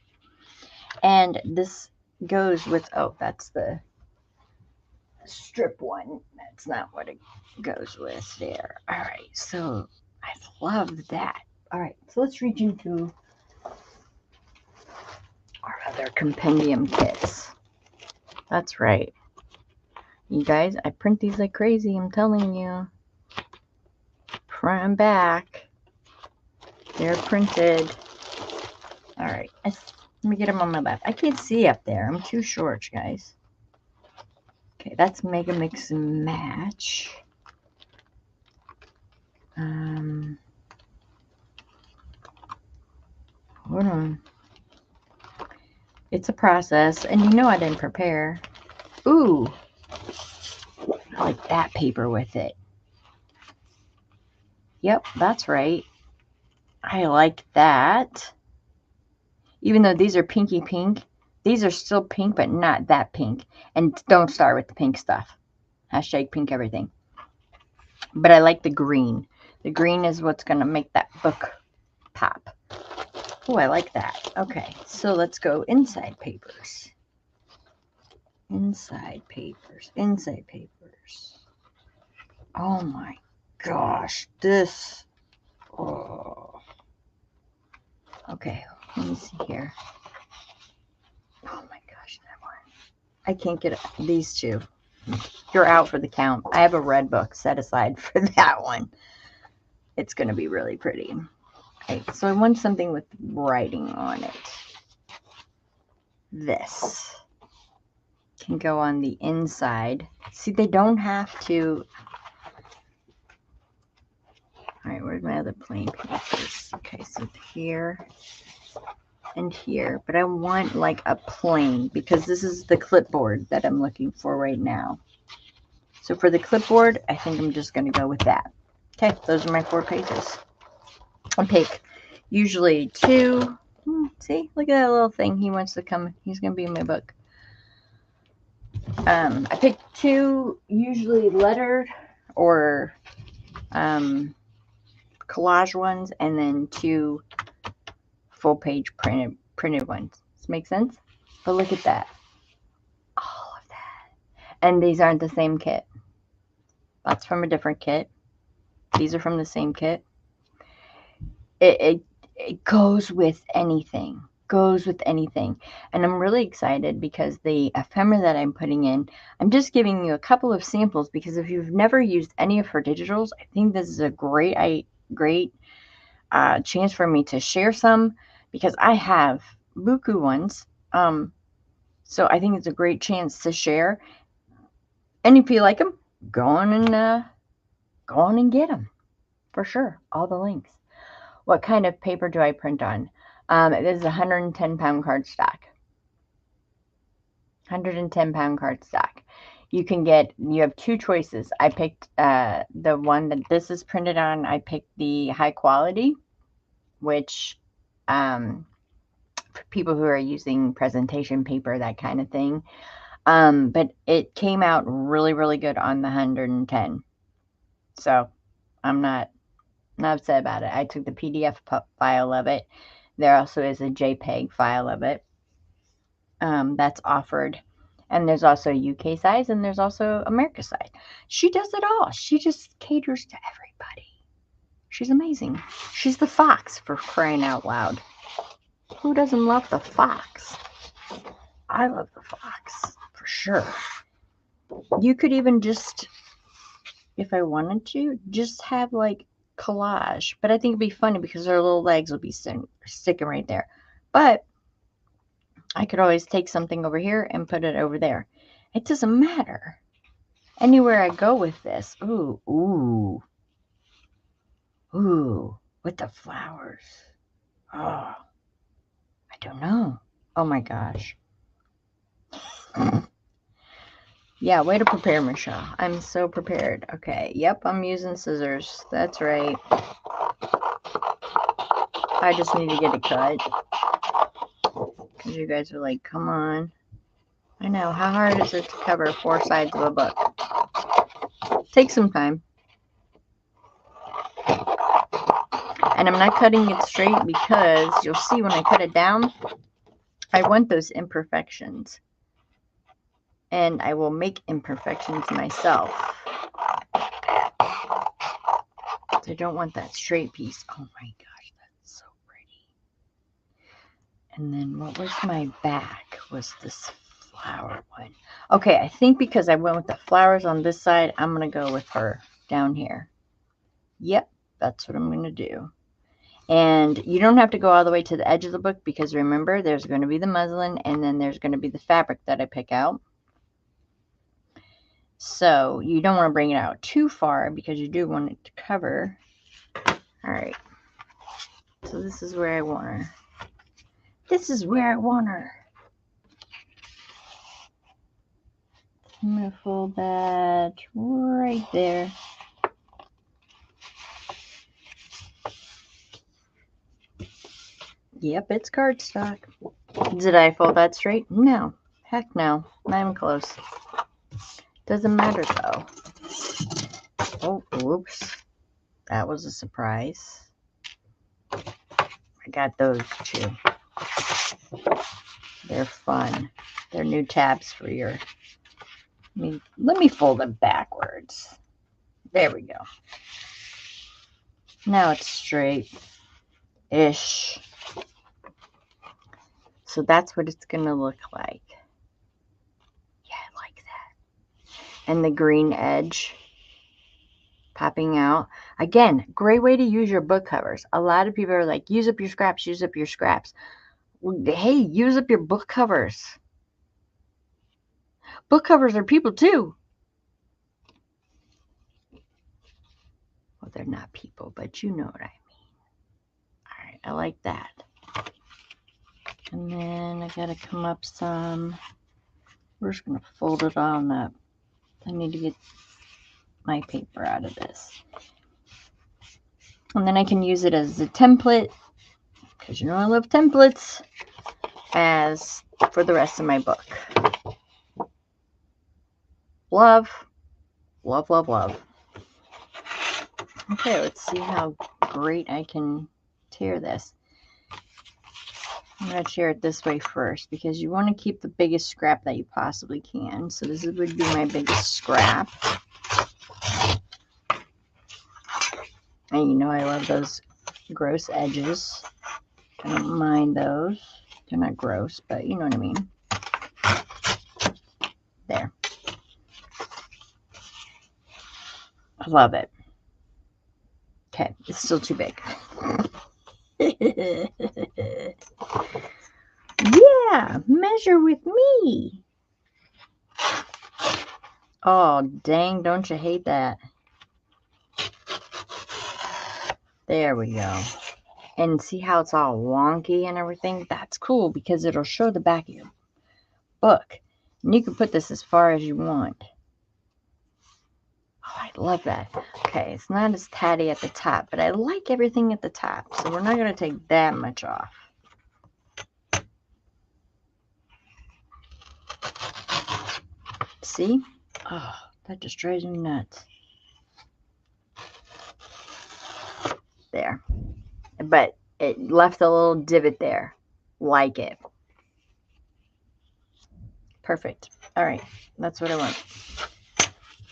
And this goes with, oh, that's the strip one. That's not what it goes with there. All right, so I love that. All right, so let's reach into our other compendium kits. That's right. You guys, I print these like crazy, I'm telling you. Front and back. They're printed. All right, let me get them on my left. I can't see up there. I'm too short, guys. Okay, that's Mega Mix and Match. Hold on. It's a process, and you know I didn't prepare. Ooh, I like that paper with it. Yep, that's right. I like that. Even though these are pinky pink, these are still pink, but not that pink. And don't start with the pink stuff. Hashtag pink everything. But I like the green. The green is what's going to make that book pop. Oh, I like that. Okay, so let's go inside papers. Inside papers. Inside papers. Oh my gosh, this. Oh. Okay, let me see here. Oh my gosh, that one. I can't get these two. You're out for the count. I have a red book set aside for that one. It's going to be really pretty. Okay, so I want something with writing on it. This can go on the inside. See, they don't have to. All right, where's my other plain papers? Okay, so here and here, but I want like a plain because this is the clipboard that I'm looking for right now. So for the clipboard, I think I'm just going to go with that. Okay, those are my 4 pages. I pick usually 2. See, look at that little thing. He wants to come. He's going to be in my book. I pick 2 usually lettered or collage ones, and then 2 full page printed ones. Does this make sense? But look at that. All of that. And these aren't the same kit. That's from a different kit. These are from the same kit. It goes with anything. Goes with anything. And I'm really excited because the ephemera that I'm putting in, I'm just giving you a couple of samples because if you've never used any of her digitals, I think this is a great chance for me to share some because I have buku ones. So I think it's a great chance to share. And if you like them, go on and get them for sure. All the links. What kind of paper do I print on? This is a 110-pound cardstock. 110-pound cardstock. You have 2 choices. I picked the one that this is printed on. I picked the high quality, which for people who are using presentation paper, that kind of thing. But it came out really, really good on the 110. So I'm not upset about it. I took the PDF file of it. There also is a JPEG file of it that's offered. And there's also UK size and there's also America size. She does it all. She just caters to everybody. She's amazing. She's the fox, for crying out loud. Who doesn't love the fox? I love the fox, for sure. You could even just, if I wanted to, just have like collage. But I think it'd be funny because her little legs will be sticking right there. But I could always take something over here and put it over there. It doesn't matter. Anywhere I go with this. Ooh, ooh, ooh, with the flowers. Oh, I don't know. Oh my gosh. Yeah, way to prepare, Michelle. I'm so prepared. Okay, yep, I'm using scissors. That's right. I just need to get it cut. Because you guys are like, come on. I know. How hard is it to cover 4 sides of a book? Take some time. And I'm not cutting it straight because you'll see when I cut it down, I want those imperfections. And I will make imperfections myself. I don't want that straight piece. Oh my gosh, that's so pretty. And then what was my back? Was this flower one? Okay, I think because I went with the flowers on this side, I'm going to go with her down here. Yep, that's what I'm going to do. And you don't have to go all the way to the edge of the book because remember, there's going to be the muslin and then there's going to be the fabric that I pick out. So you don't want to bring it out too far because you do want it to cover. All right. So this is where I want her. This is where I want her. I'm going to fold that right there. Yep, it's cardstock. Did I fold that straight? No. Heck no. Not even close. Doesn't matter though. Oh, whoops. That was a surprise. I got those too. They're fun. They're new tabs for your... Let me fold them backwards. There we go. Now it's straight-ish. So that's what it's going to look like. Yeah, I like that. And the green edge popping out. Again, great way to use your book covers. A lot of people are like, use up your scraps, use up your scraps. Well, hey, use up your book covers. Book covers are people too. Well, they're not people, but you know what I mean. All right, I like that. And then I got to come up some. We're just going to fold it on up. I need to get my paper out of this. And then I can use it as a template, because you know I love templates, as for the rest of my book. Love, love, love, love. Okay, let's see how great I can tear this. I'm going to tear it this way first because you want to keep the biggest scrap that you possibly can. So this would be my biggest scrap. And you know I love those gross edges. I don't mind those. They're not gross, but you know what I mean. There. I love it. Okay, it's still too big. Yeah, measure with me. Oh, dang, don't you hate that? There we go. And see how it's all wonky and everything? That's cool because it'll show the back of your book. And you can put this as far as you want. Oh, I love that. Okay, it's not as tatty at the top, but I like everything at the top. So we're not going to take that much off. See? Oh, that just drives me nuts. There. But it left a little divot there. Like it. Perfect. All right. That's what I want.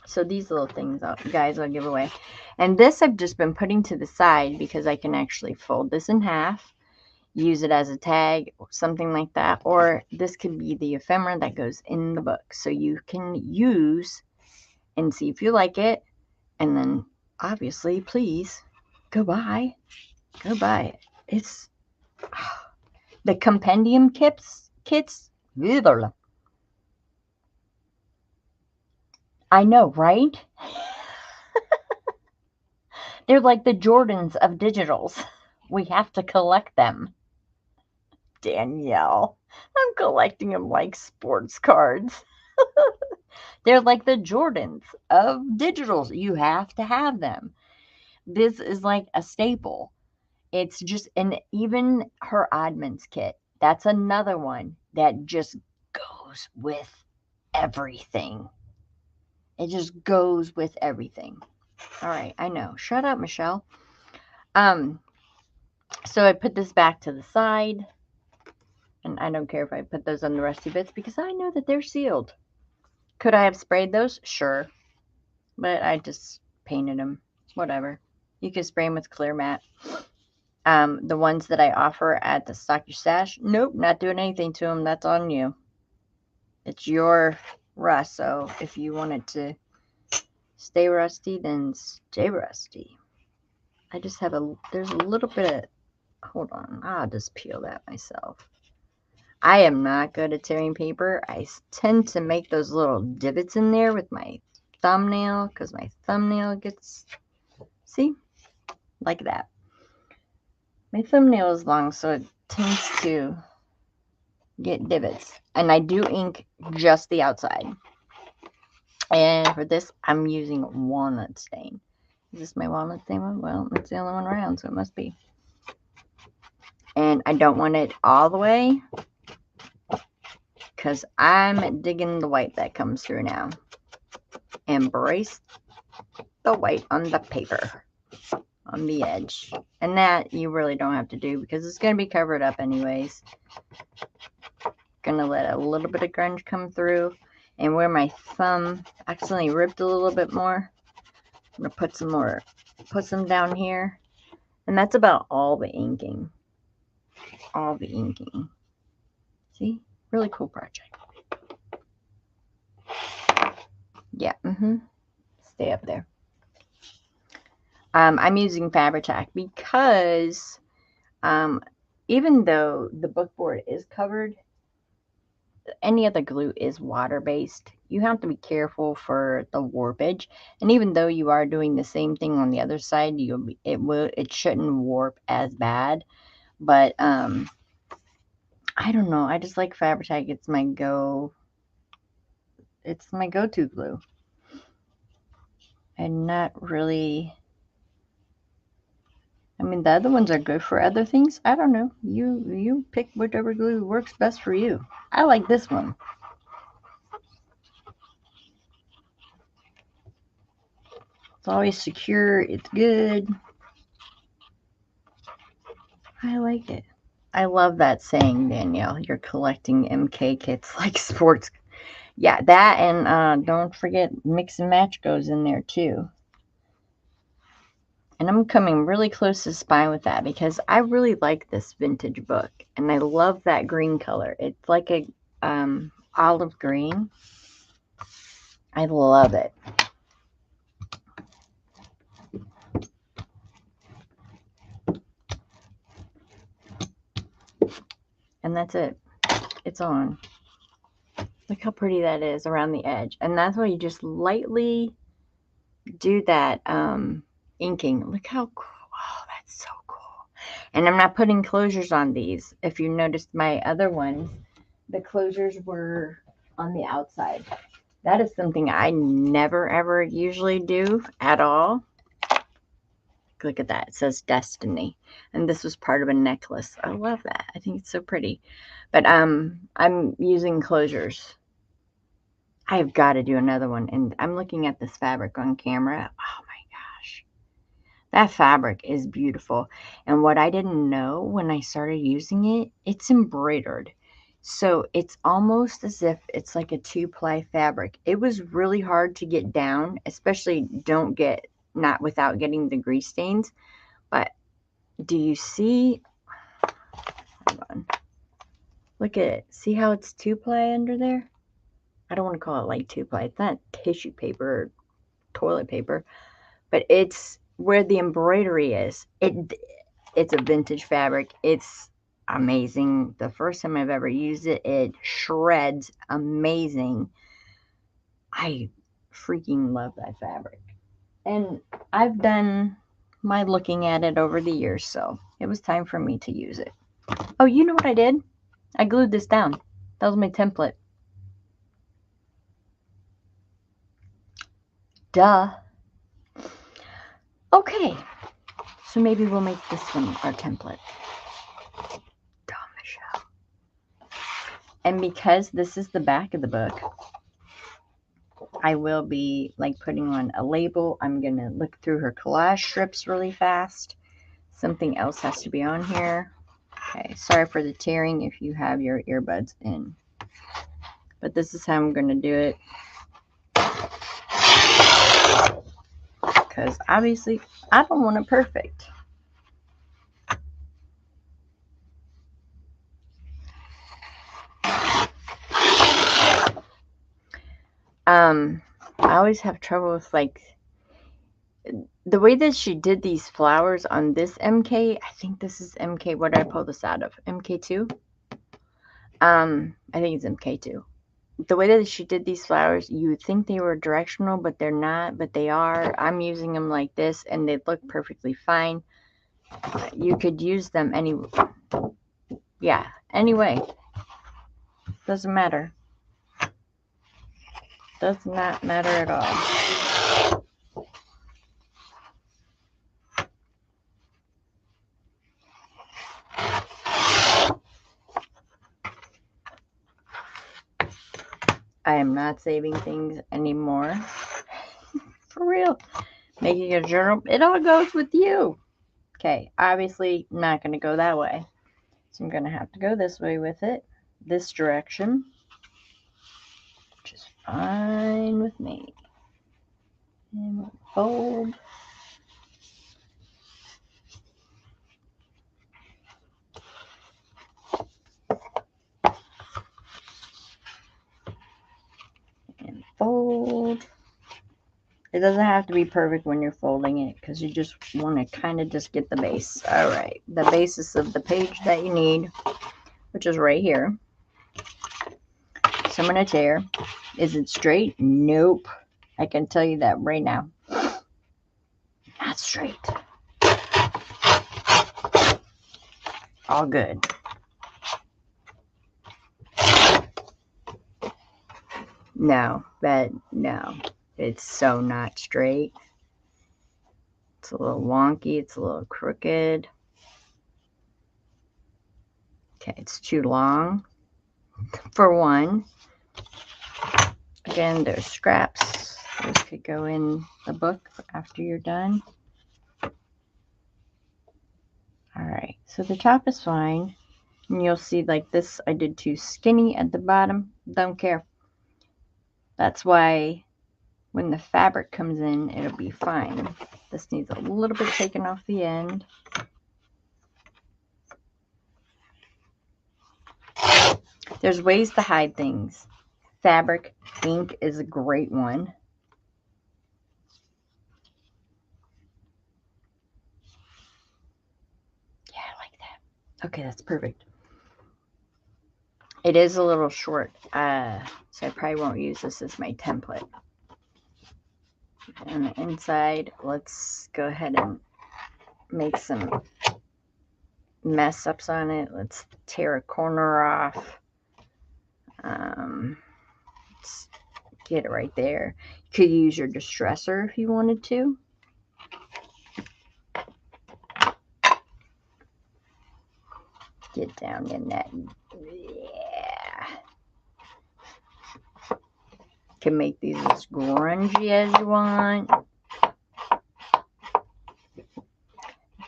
So these little things, guys, I'll give away. And this I've just been putting to the side because I can actually fold this in half, use it as a tag, or something like that. Or this could be the ephemera that goes in the book. So you can use and see if you like it. And then, obviously, please Go buy. Go buy it. It's the compendium kits. I know, right? They're like the Jordans of digitals. We have to collect them. Danielle, I'm collecting them like sports cards. They're like the Jordans of digitals. You have to have them. This is like a staple. It's just, and even her Oddmans kit, that's another one that just goes with everything. It just goes with everything. All right, I know. Shut up, Michelle. So I put this back to the side, and I don't care if I put those on the rusty bits because I know that they're sealed. Could I have sprayed those? Sure, but I just painted them. Whatever. You can spray them with clear matte. The ones that I offer at the Stock Your Stash, nope, not doing anything to them. That's on you. It's your rust. So if you want it to stay rusty, then stay rusty. I just have there's a little bit of, hold on, I'll just peel that myself. I am not good at tearing paper. I tend to make those little divots in there with my thumbnail because my thumbnail gets, see, like that. My thumbnail is long, so it tends to get divots. And I do ink just the outside. And for this, I'm using walnut stain. Is this my walnut stain one? Well, it's the only one around, so it must be. And I don't want it all the way because I'm digging the white that comes through now. Embrace the white on the paper, on the edge. And that you really don't have to do because it's going to be covered up anyways. Gonna let a little bit of grunge come through, and where my thumb accidentally ripped a little bit more, I'm gonna put some down here, and that's about all the inking. See, really cool project. Yeah, stay up there. I'm using Fabri-Tac because even though the book board is covered, any other glue is water-based. You have to be careful for the warpage, and even though you are doing the same thing on the other side, it shouldn't warp as bad. But I don't know. I just like Fabri-Tac. It's my go-to glue, and not really. I mean, the other ones are good for other things. I don't know. You pick whatever glue works best for you. I like this one. It's always secure. It's good. I like it. I love that saying, Danielle. You're collecting MK kits like sports. Yeah, that, and don't forget mix and match goes in there too. And I'm coming really close to the spine with that because I really like this vintage book. And I love that green color. It's like a olive green. I love it. And that's it. It's on. Look how pretty that is around the edge. And that's why you just lightly do that inking. Look how cool. Oh, that's so cool. And I'm not putting closures on these. If you noticed my other ones, the closures were on the outside. That is something I never, ever usually do at all. Look at that. It says Destiny. And this was part of a necklace. I love that. I think it's so pretty. But I'm using closures. I've got to do another one. And I'm looking at this fabric on camera. Oh my gosh. That fabric is beautiful. And what I didn't know when I started using it, it's embroidered. So it's almost as if it's like a 2-ply fabric. It was really hard to get down, especially not without getting the grease stains. But do you see? Hold on. Look at it. See how it's 2-ply under there? I don't want to call it like 2-ply. It's not tissue paper or toilet paper, but it's where the embroidery is. It's a vintage fabric. It's amazing. The first time I've ever used it, it shreds amazing. I freaking love that fabric. And I've done my looking at it over the years, so it was time for me to use it. Oh, you know what I did? I glued this down. That was my template. Duh. Okay, so maybe we'll make this one our template. Dumb Michelle. And because this is the back of the book, I will be like putting on a label. I'm going to look through her collage strips really fast. Something else has to be on here. Okay, sorry for the tearing if you have your earbuds in. But this is how I'm going to do it. Because obviously, I don't want it perfect. I always have trouble with like the way that she did these flowers on this MK. I think this is MK. What did I pull this out of? MK2? I think it's MK2. The way that she did these flowers, you would think they were directional, but they're not, but they are. I'm using them like this, and they look perfectly fine. You could use them any, yeah, anyway. Doesn't matter. Does not matter at all. I am not saving things anymore. For real. Making a journal, it all goes with you. Okay, obviously not going to go that way. So I'm going to have to go this way with it. This direction. Which is fine with me. And we'll fold. And fold. It doesn't have to be perfect when you're folding it because you just want to kind of just get the base. All right, the basis of the page that you need, which is right here. So I'm going to tear. Is it straight? Nope. I can tell you that right now. Not straight. All good. No, it's so not straight. It's a little wonky. It's a little crooked. Okay, it's too long for one. Again, there's scraps. Those could go in the book after you're done. All right, so the top is fine. And you'll see like this, I did too skinny at the bottom. Don't care. That's why when the fabric comes in, it'll be fine. This needs a little bit taken off the end. There's ways to hide things. Fabric ink is a great one. Yeah, I like that. Okay, that's perfect. It is a little short, so I probably won't use this as my template. On the inside, let's go ahead and make some mess ups on it. Let's tear a corner off. Let's get it right there. You could use your distresser if you wanted to. Get down in that. Yeah. Can make these as grungy as you want.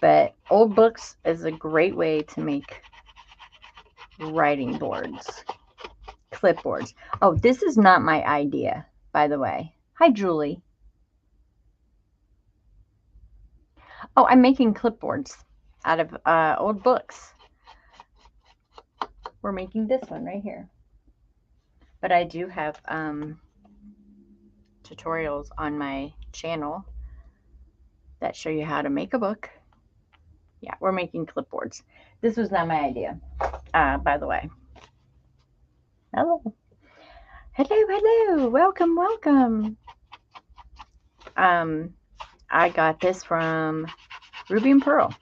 But old books is a great way to make writing boards. Clipboards. Oh, this is not my idea, by the way. Hi, Julie. Oh, I'm making clipboards out of old books. We're making this one right here. But I do have tutorials on my channel that show you how to make a book. Yeah, we're making clipboards. This was not my idea, by the way. Hello. Hello, hello. Welcome, welcome. I got this from Ruby and Pearl,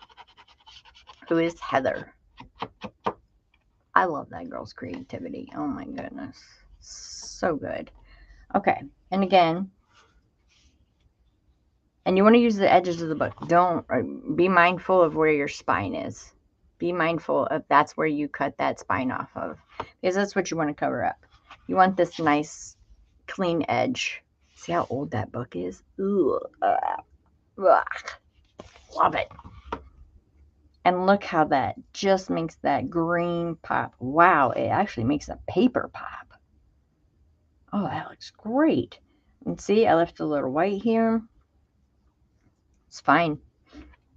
who is Heather. I love that girl's creativity. Oh my goodness. So good. Okay. And again, and you want to use the edges of the book. Don't be mindful of where your spine is. Be mindful of that's where you cut that spine off of, because that's what you want to cover up. You want this nice clean edge. See how old that book is? Ooh, love it. And look how that just makes that green pop. Wow, it actually makes a paper pop. Oh, that looks great. And see, I left a little white here. It's fine.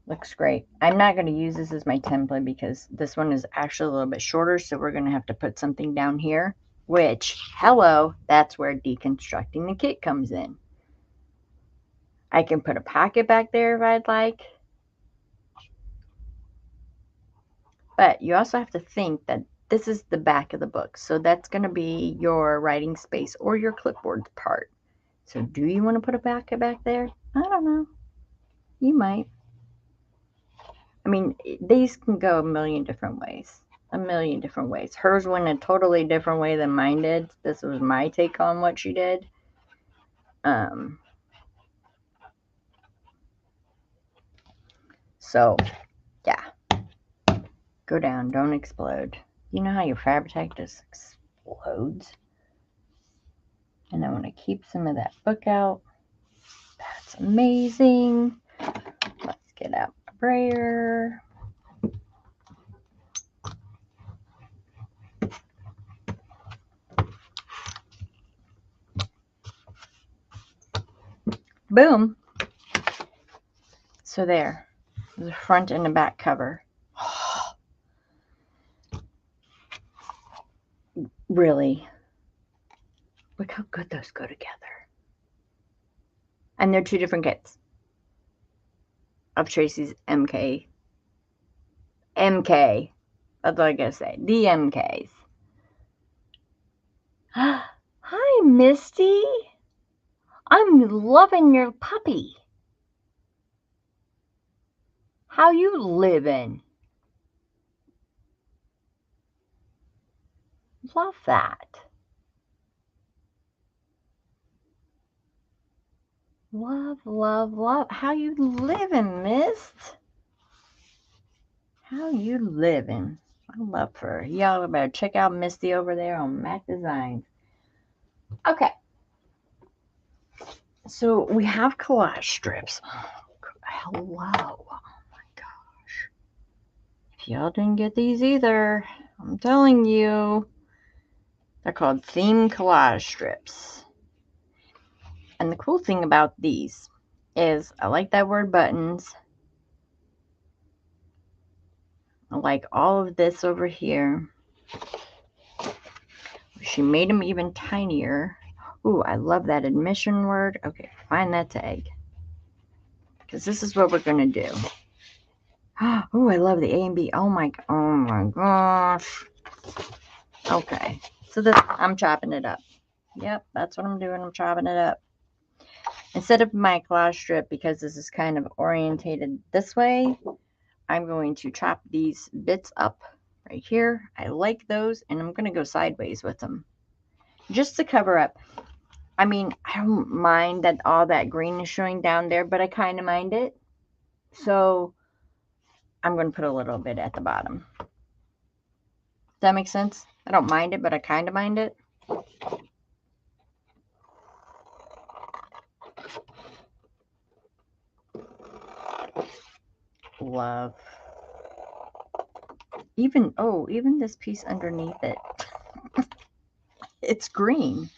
Looks great. I'm not going to use this as my template because this one is actually a little bit shorter, so we're going to have to put something down here, which, hello, that's where deconstructing the kit comes in. I can put a pocket back there if I'd like. But you also have to think that this is the back of the book, so that's going to be your writing space or your clipboard part. So do you want to put a pocket back there? I don't know. You might. I mean, these can go a million different ways. A million different ways. Hers went a totally different way than mine did. This was my take on what she did. So, yeah. Go down. Don't explode. You know how your Fabri-Tac just explodes? And I want to keep some of that book out. That's amazing. Let's get out my brayer. Boom. So there. The front and the back cover. Really. Look how good those go together. And they're two different kits of Tracie's MK. MK. That's what I gotta say. The MKs. Hi, Misty. I'm loving your puppy. How you living? Love that. Love, love, love. How you living, Mist? How you living? I love her. Y'all better check out Misty over there on Mac Designs. Okay. So we have collage strips. Hello. Oh my gosh. If y'all didn't get these either, I'm telling you. They're called theme collage strips. And the cool thing about these is I like that word buttons. I like all of this over here. She made them even tinier. Ooh, I love that admission word. Okay, find that tag. Because this is what we're going to do. Oh, I love the A and B. Oh my gosh. Okay, so this, I'm chopping it up. Yep, that's what I'm doing. I'm chopping it up. Instead of my collage strip, because this is kind of orientated this way, I'm going to chop these bits up right here. I like those, and I'm going to go sideways with them just to cover up. I mean, I don't mind that all that green is showing down there, but I kind of mind it. So I'm going to put a little bit at the bottom. Does that make sense? I don't mind it, but I kind of mind it. Love. Even this piece underneath it. It's green.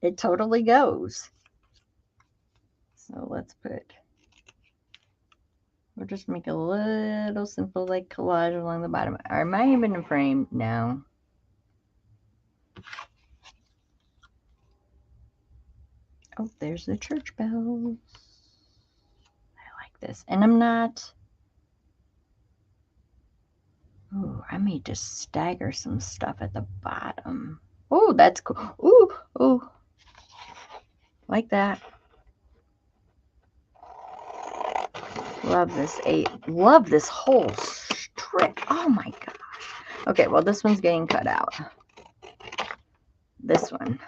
It totally goes. So let's we'll just make a little simple like collage along the bottom. Am I even in frame? No. Oh, there's the church bells. I this. And I'm not... Ooh, I may just stagger some stuff at the bottom. Oh, that's cool. Ooh, ooh. Like that. Love this love this whole strip. Oh my gosh. Okay, well, this one's getting cut out. This one.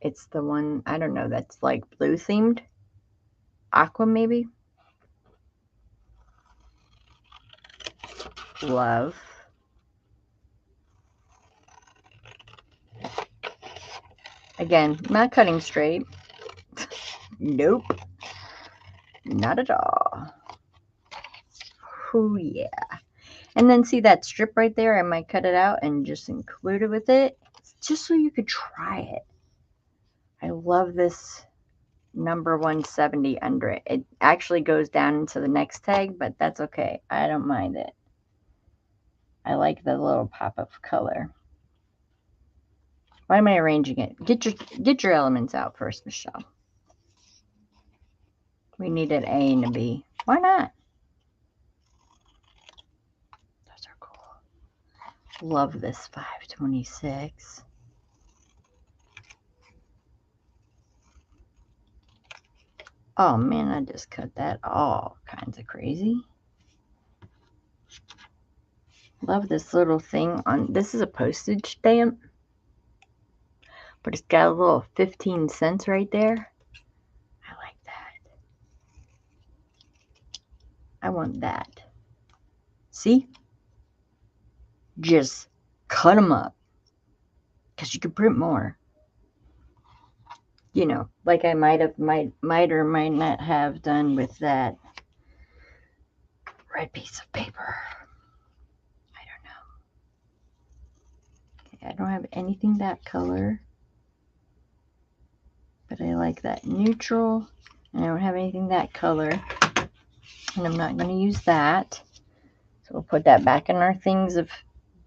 It's the one, I don't know, that's like blue themed. Aqua, maybe? Love. Again, not cutting straight. Nope. Not at all. Oh, yeah. And then see that strip right there? I might cut it out and just include it with it. Just so you could try it. I love this number 170 under it. It actually goes down into the next tag, but that's okay. I don't mind it. I like the little pop of color. Why am I arranging it? Get your elements out first, Michelle. We need an A and a B. Why not? Those are cool. Love this 526. Oh man, I just cut that all kinds of crazy. Love this little thing on, this is a postage stamp, but it's got a little 15 cents right there. I like that. I want that. See? Just cut them up. Because you could print more. You know, like I might or might not have done with that red piece of paper. I don't know. Okay, I don't have anything that color. But I like that neutral. And I don't have anything that color. And I'm not going to use that. So we'll put that back in our things. If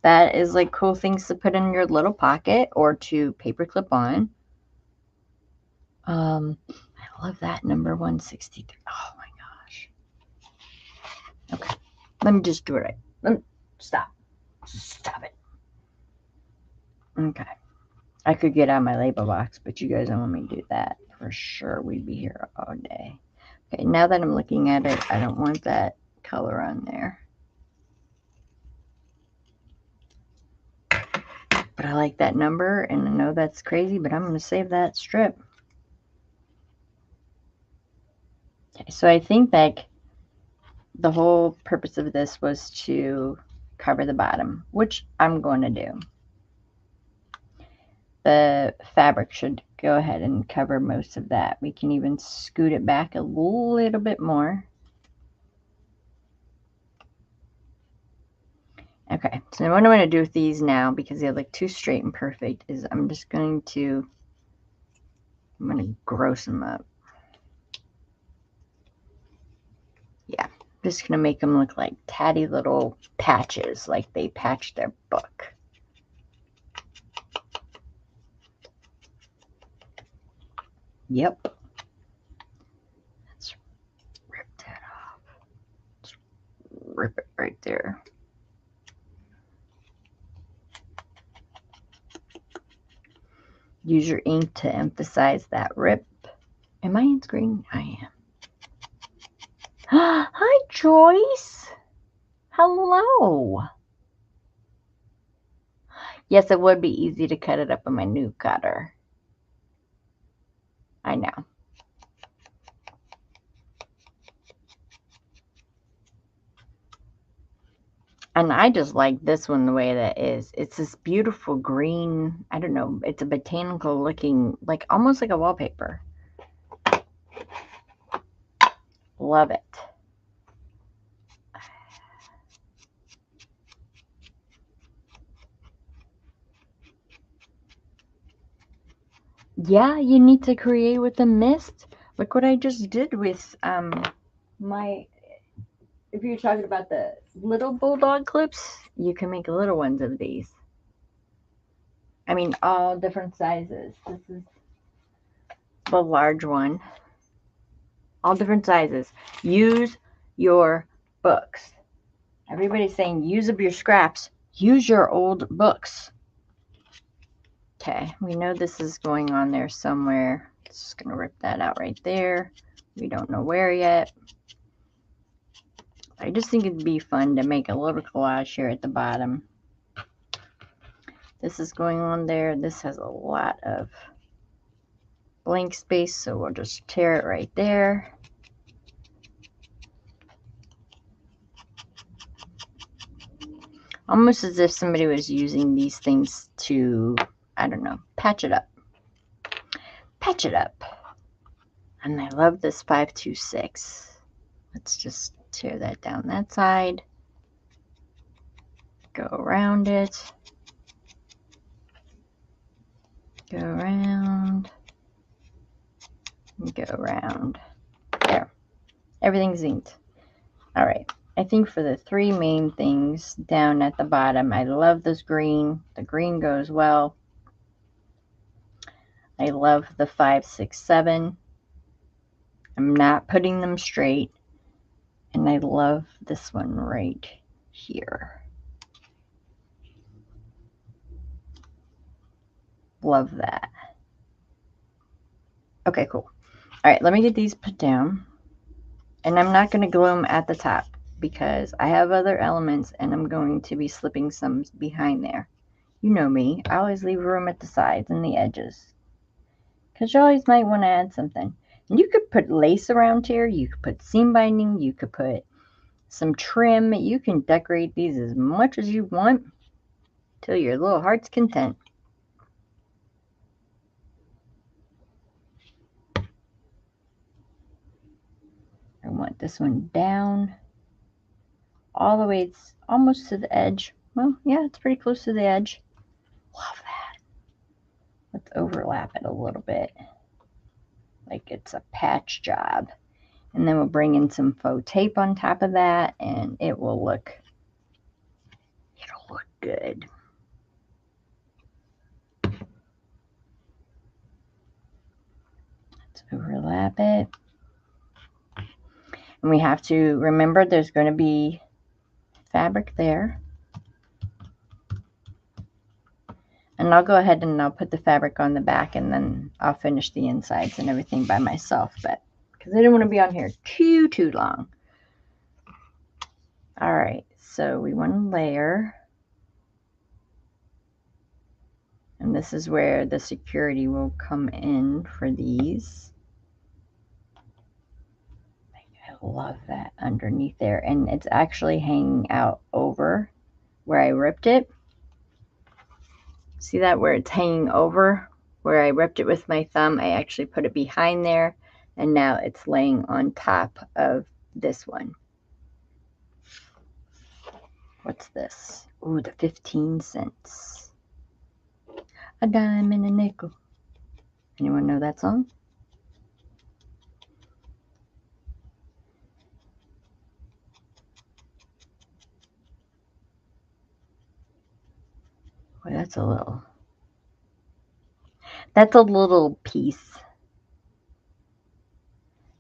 that is like cool things to put in your little pocket or to paper clip on. I love that number 163. Oh my gosh. Okay. Let me just do it right. Let me stop. Stop it. Okay. I could get out my label box, but you guys don't want me to do that. For sure, we'd be here all day. Okay, now that I'm looking at it, I don't want that color on there. But I like that number, and I know that's crazy, but I'm going to save that strip. Okay, so I think that the whole purpose of this was to cover the bottom, which I'm going to do. The fabric should go ahead and cover most of that. We can even scoot it back a little bit more. Okay, so what I'm going to do with these now, because they look too straight and perfect, is I'm going to gross them up. Yeah, I'm just going to make them look like tatty little patches, like they patched their book. Yep. Let's rip that off. Let's rip it right there. Use your ink to emphasize that rip. Am I in screen? I am. Hi, Joyce. Hello. Yes, it would be easy to cut it up in my new cutter. I know. And I just like this one the way that is. It's this beautiful green, I don't know, it's a botanical looking, like almost like a wallpaper. Love it. Yeah, you need to create with the mist. Look what I just did with my, if you're talking about the little bulldog clips, you can make little ones of these. I mean, all different sizes. This is the large one. all different sizes. Use your books. Everybody's saying use up your scraps. Use your old books. Okay, we know this is going on there somewhere. Just going to rip that out right there. We don't know where yet. I just think it'd be fun to make a little collage here at the bottom. This is going on there. This has a lot of blank space, so we'll just tear it right there. Almost as if somebody was using these things to, I don't know, patch it up. Patch it up. And I love this 526. Let's just tear that down that side. Go around it. Go around. Go around. There. Everything's inked. All right. I think for the three main things down at the bottom, I love this green. The green goes well. I love the 5, 6, 7. I'm not putting them straight. And I love this one right here. Love that. Okay, cool. All right, let me get these put down. And I'm not going to glue them at the top because I have other elements and I'm going to be slipping some behind there. You know me. I always leave room at the sides and the edges. Because you always might want to add something. And you could put lace around here. You could put seam binding. You could put some trim. You can decorate these as much as you want till your little heart's content. I want this one down all the way. It's almost to the edge. Well, yeah, it's pretty close to the edge. Love that. Let's overlap it a little bit like it's a patch job. And then we'll bring in some faux tape on top of that and it'll look good. Let's overlap it. And we have to remember there's going to be fabric there. And I'll go ahead and I'll put the fabric on the back and then I'll finish the insides and everything by myself, but because I don't want to be on here too long. All right, so we want to layer. And this is where the security will come in for these. I love that underneath there. And it's actually hanging out over where I ripped it. See that where it's hanging over where I ripped it with my thumb? I actually put it behind there. And now it's laying on top of this one. What's this? Ooh, the 15 cents. A dime and a nickel. Anyone know that song? Boy, that's a little piece.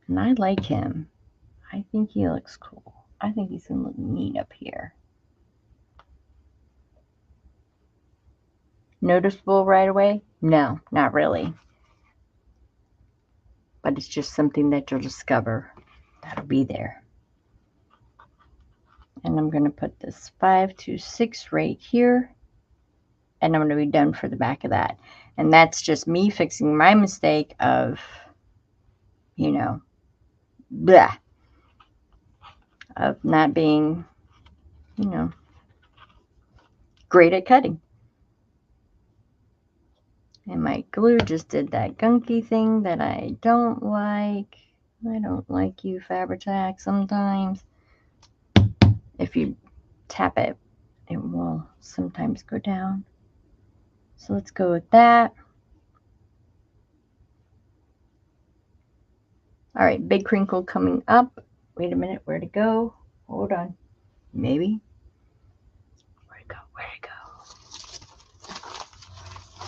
And I like him. I think he looks cool. I think he's gonna look neat up here. Noticeable right away? No, not really. But it's just something that you'll discover. That'll be there. And I'm going to put this 5 to 6 right here. And I'm going to be done for the back of that. And that's just me fixing my mistake of, you know, blah. Of not being, you know, great at cutting. And my glue just did that gunky thing that I don't like. I don't like you, Fabri-Tac, sometimes. If you tap it, it will sometimes go down. So let's go with that. All right, big crinkle coming up. Wait a minute, where'd it go? Hold on. Maybe. Where'd it go? Where'd it go?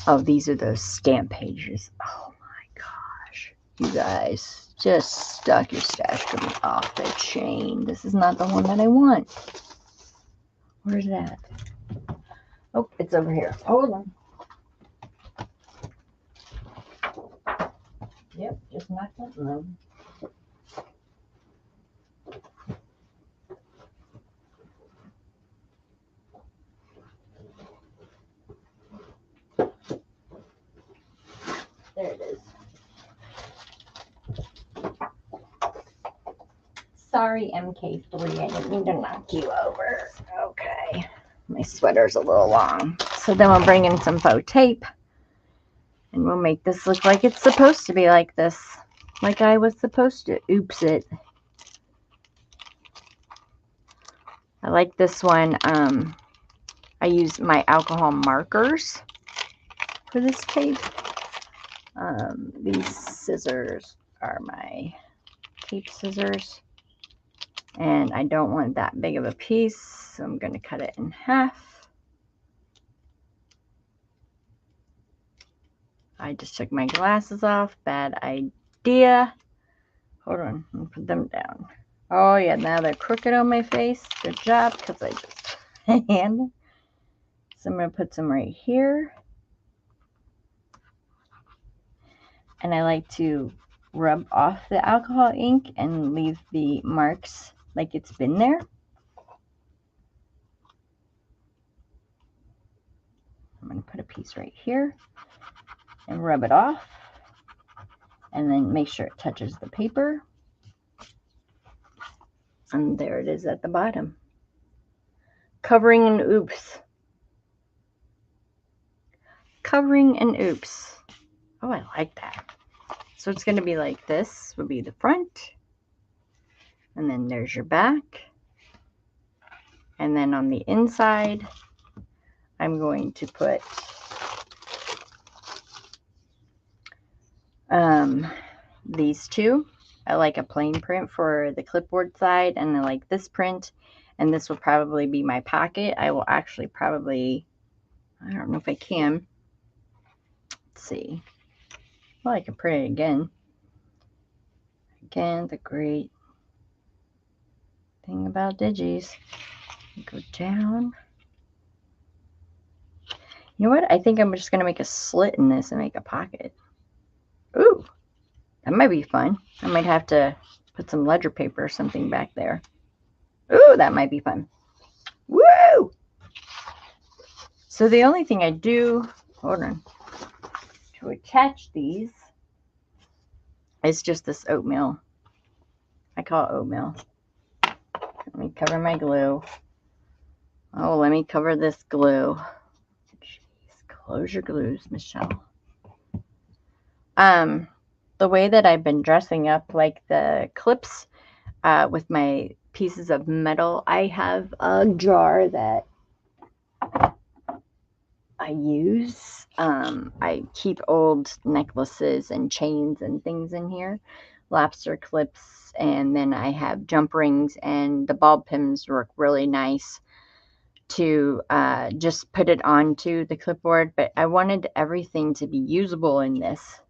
Oh, these are those stamp pages. Oh my gosh. You guys, just stuck your stash from off the chain. This is not the one that I want. Where's that? Oh, it's over here. Hold on. Yep, just knocked something over. There it is. Sorry, MK3, I didn't mean to knock you over. Okay, my sweater's a little long. So then we'll bring in some faux tape, and we'll make this look like it's supposed to be like this. Like I was supposed to. Oops it. I like this one. I use my alcohol markers for this tape. These scissors are my tape scissors. And I don't want that big of a piece, so I'm going to cut it in half. I just took my glasses off. Bad idea. Hold on, I'm going to put them down. Oh yeah, now they're crooked on my face. Good job, because I just hand. So I'm going to put some right here. And I like to rub off the alcohol ink and leave the marks like it's been there. I'm going to put a piece right here and rub it off. And then make sure it touches the paper. And there it is at the bottom. Covering and oops. Covering and oops. Oh, I like that. So it's going to be like this would be the front. And then there's your back. And then on the inside, I'm going to put these two. I like a plain print for the clipboard side, and I like this print. And this will probably be my pocket. I will actually probably, I don't know if I can. Let's see. Well, I can print it again. Again, the great thing about digis. Go down. You know what? I think I'm just going to make a slit in this and make a pocket. Ooh, that might be fun. I might have to put some ledger paper or something back there. Ooh, that might be fun. Woo! So the only thing I do, hold on, to attach these is just this oatmeal. I call it oatmeal. Let me cover my glue. Oh, let me cover this glue. Jeez, close your glues, Michelle. The way that I've been dressing up, like the clips with my pieces of metal, I have a jar that I use. I keep old necklaces and chains and things in here, lobster clips, and then I have jump rings, and the ball pins work really nice to just put it onto the clipboard, but I wanted everything to be usable in this.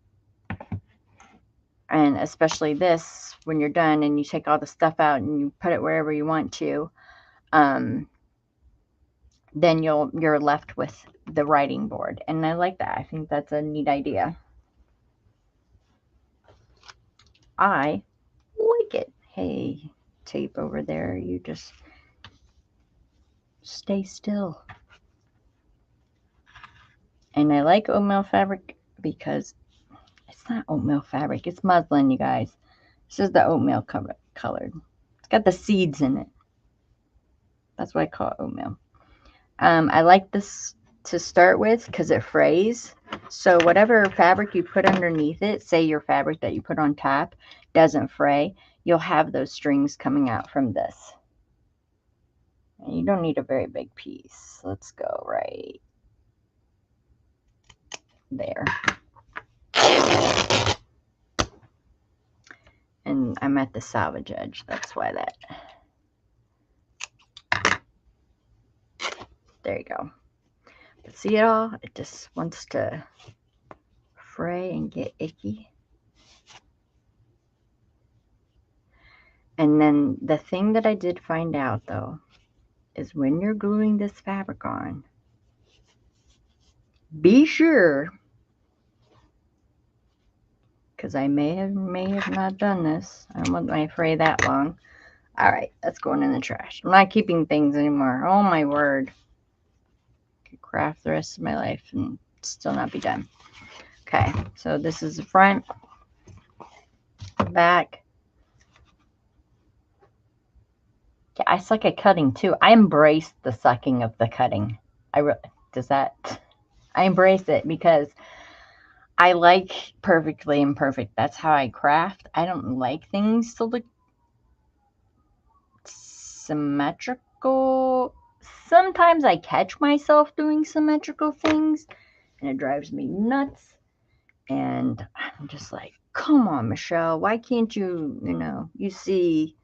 And especially this, when you're done and you take all the stuff out and you put it wherever you want to, then you're left with the writing board. And I like that. I think that's a neat idea. I like it. Hey, tape over there, you just stay still. And I like oatmeal fabric because it's not oatmeal fabric. It's muslin, you guys. This is the oatmeal colored. It's got the seeds in it. That's why I call it oatmeal. I like this to start with because it frays. So whatever fabric you put underneath it, say your fabric that you put on top doesn't fray, you'll have those strings coming out from this. And you don't need a very big piece. Let's go right there. And I'm at the salvage edge. That's why that. There you go. But see it all? It just wants to fray and get icky. And then the thing that I did find out, though, is when you're gluing this fabric on, be sure, because I may have not done this. I don't want my fray that long. All right, that's going in the trash. I'm not keeping things anymore. Oh my word. I could craft the rest of my life and still not be done. Okay, so this is the front, back. Yeah, I suck at cutting too. I embrace the sucking of the cutting. I embrace it because I like perfectly imperfect. That's how I craft. I don't like things to look symmetrical. Sometimes I catch myself doing symmetrical things and it drives me nuts. And I'm just like, come on, Michelle, why can't you, you see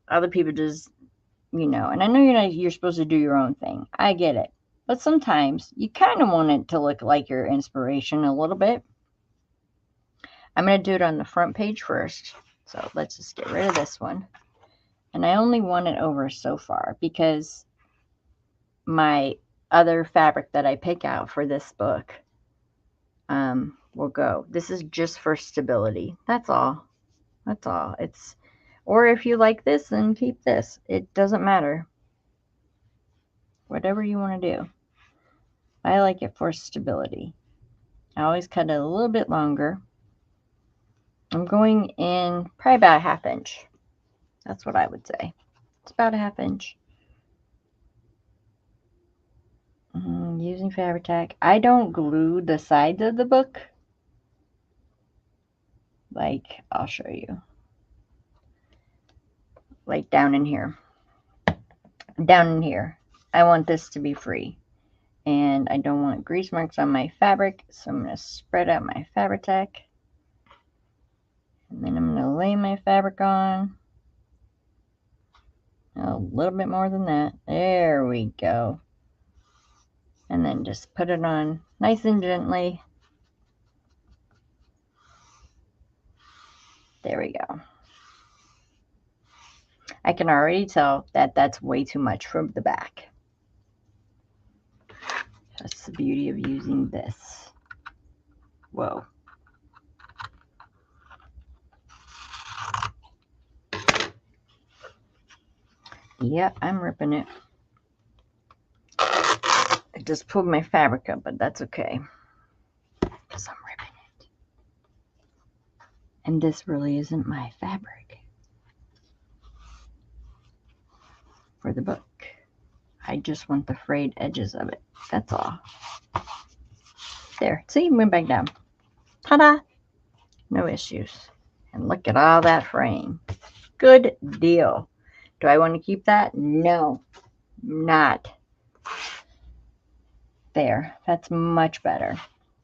other people just, and I know you're supposed to do your own thing. I get it. But sometimes you kind of want it to look like your inspiration a little bit. I'm going to do it on the front page first. So let's just get rid of this one. And I only want it over so far because my other fabric that I pick out for this book will go. This is just for stability. That's all. That's all. Or if you like this, then keep this. It doesn't matter. Whatever you want to do. I like it for stability. I always cut it a little bit longer. I'm going in probably about a 1/2 inch. That's what I would say. It's about a 1/2 inch. Using fabric tack. I don't glue the sides of the book. Like, I'll show you. Like down in here. Down in here. I want this to be free. And I don't want grease marks on my fabric. So I'm going to spread out my fabric tack. And then I'm going to lay my fabric on. A little bit more than that. There we go. And then just put it on nice and gently. There we go. I can already tell that that's way too much from the back. That's the beauty of using this. Whoa. Yep, I'm ripping it. I just pulled my fabric up, but that's okay. Because I'm ripping it. And this really isn't my fabric for the book. I just want the frayed edges of it. That's all. There. See, went back down. Ta-da! No issues. And look at all that fraying. Good deal. Do I want to keep that? No, not. There. That's much better.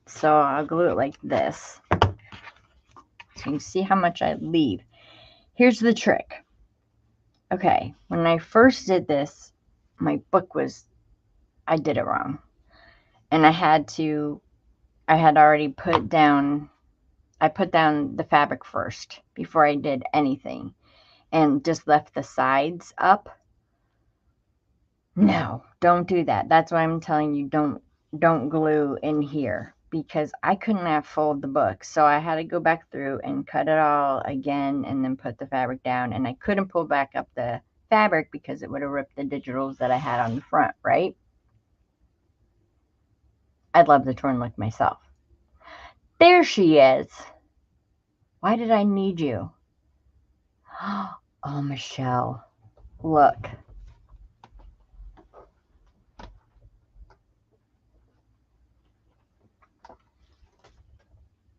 So I'll glue it like this. So you can see how much I leave. Here's the trick. Okay, when I first did this, my book I did it wrong. And I had already put down the fabric first before I did anything. And just left the sides up. No, don't do that. That's why I'm telling you don't glue in here, because I could not fold the book. So I had to go back through and cut it all again and then put the fabric down, and I couldn't pull back up the fabric because it would have ripped the digitals that I had on the front, right? I'd love the torn look myself. There she is. Why did I need you? Oh, Michelle, look.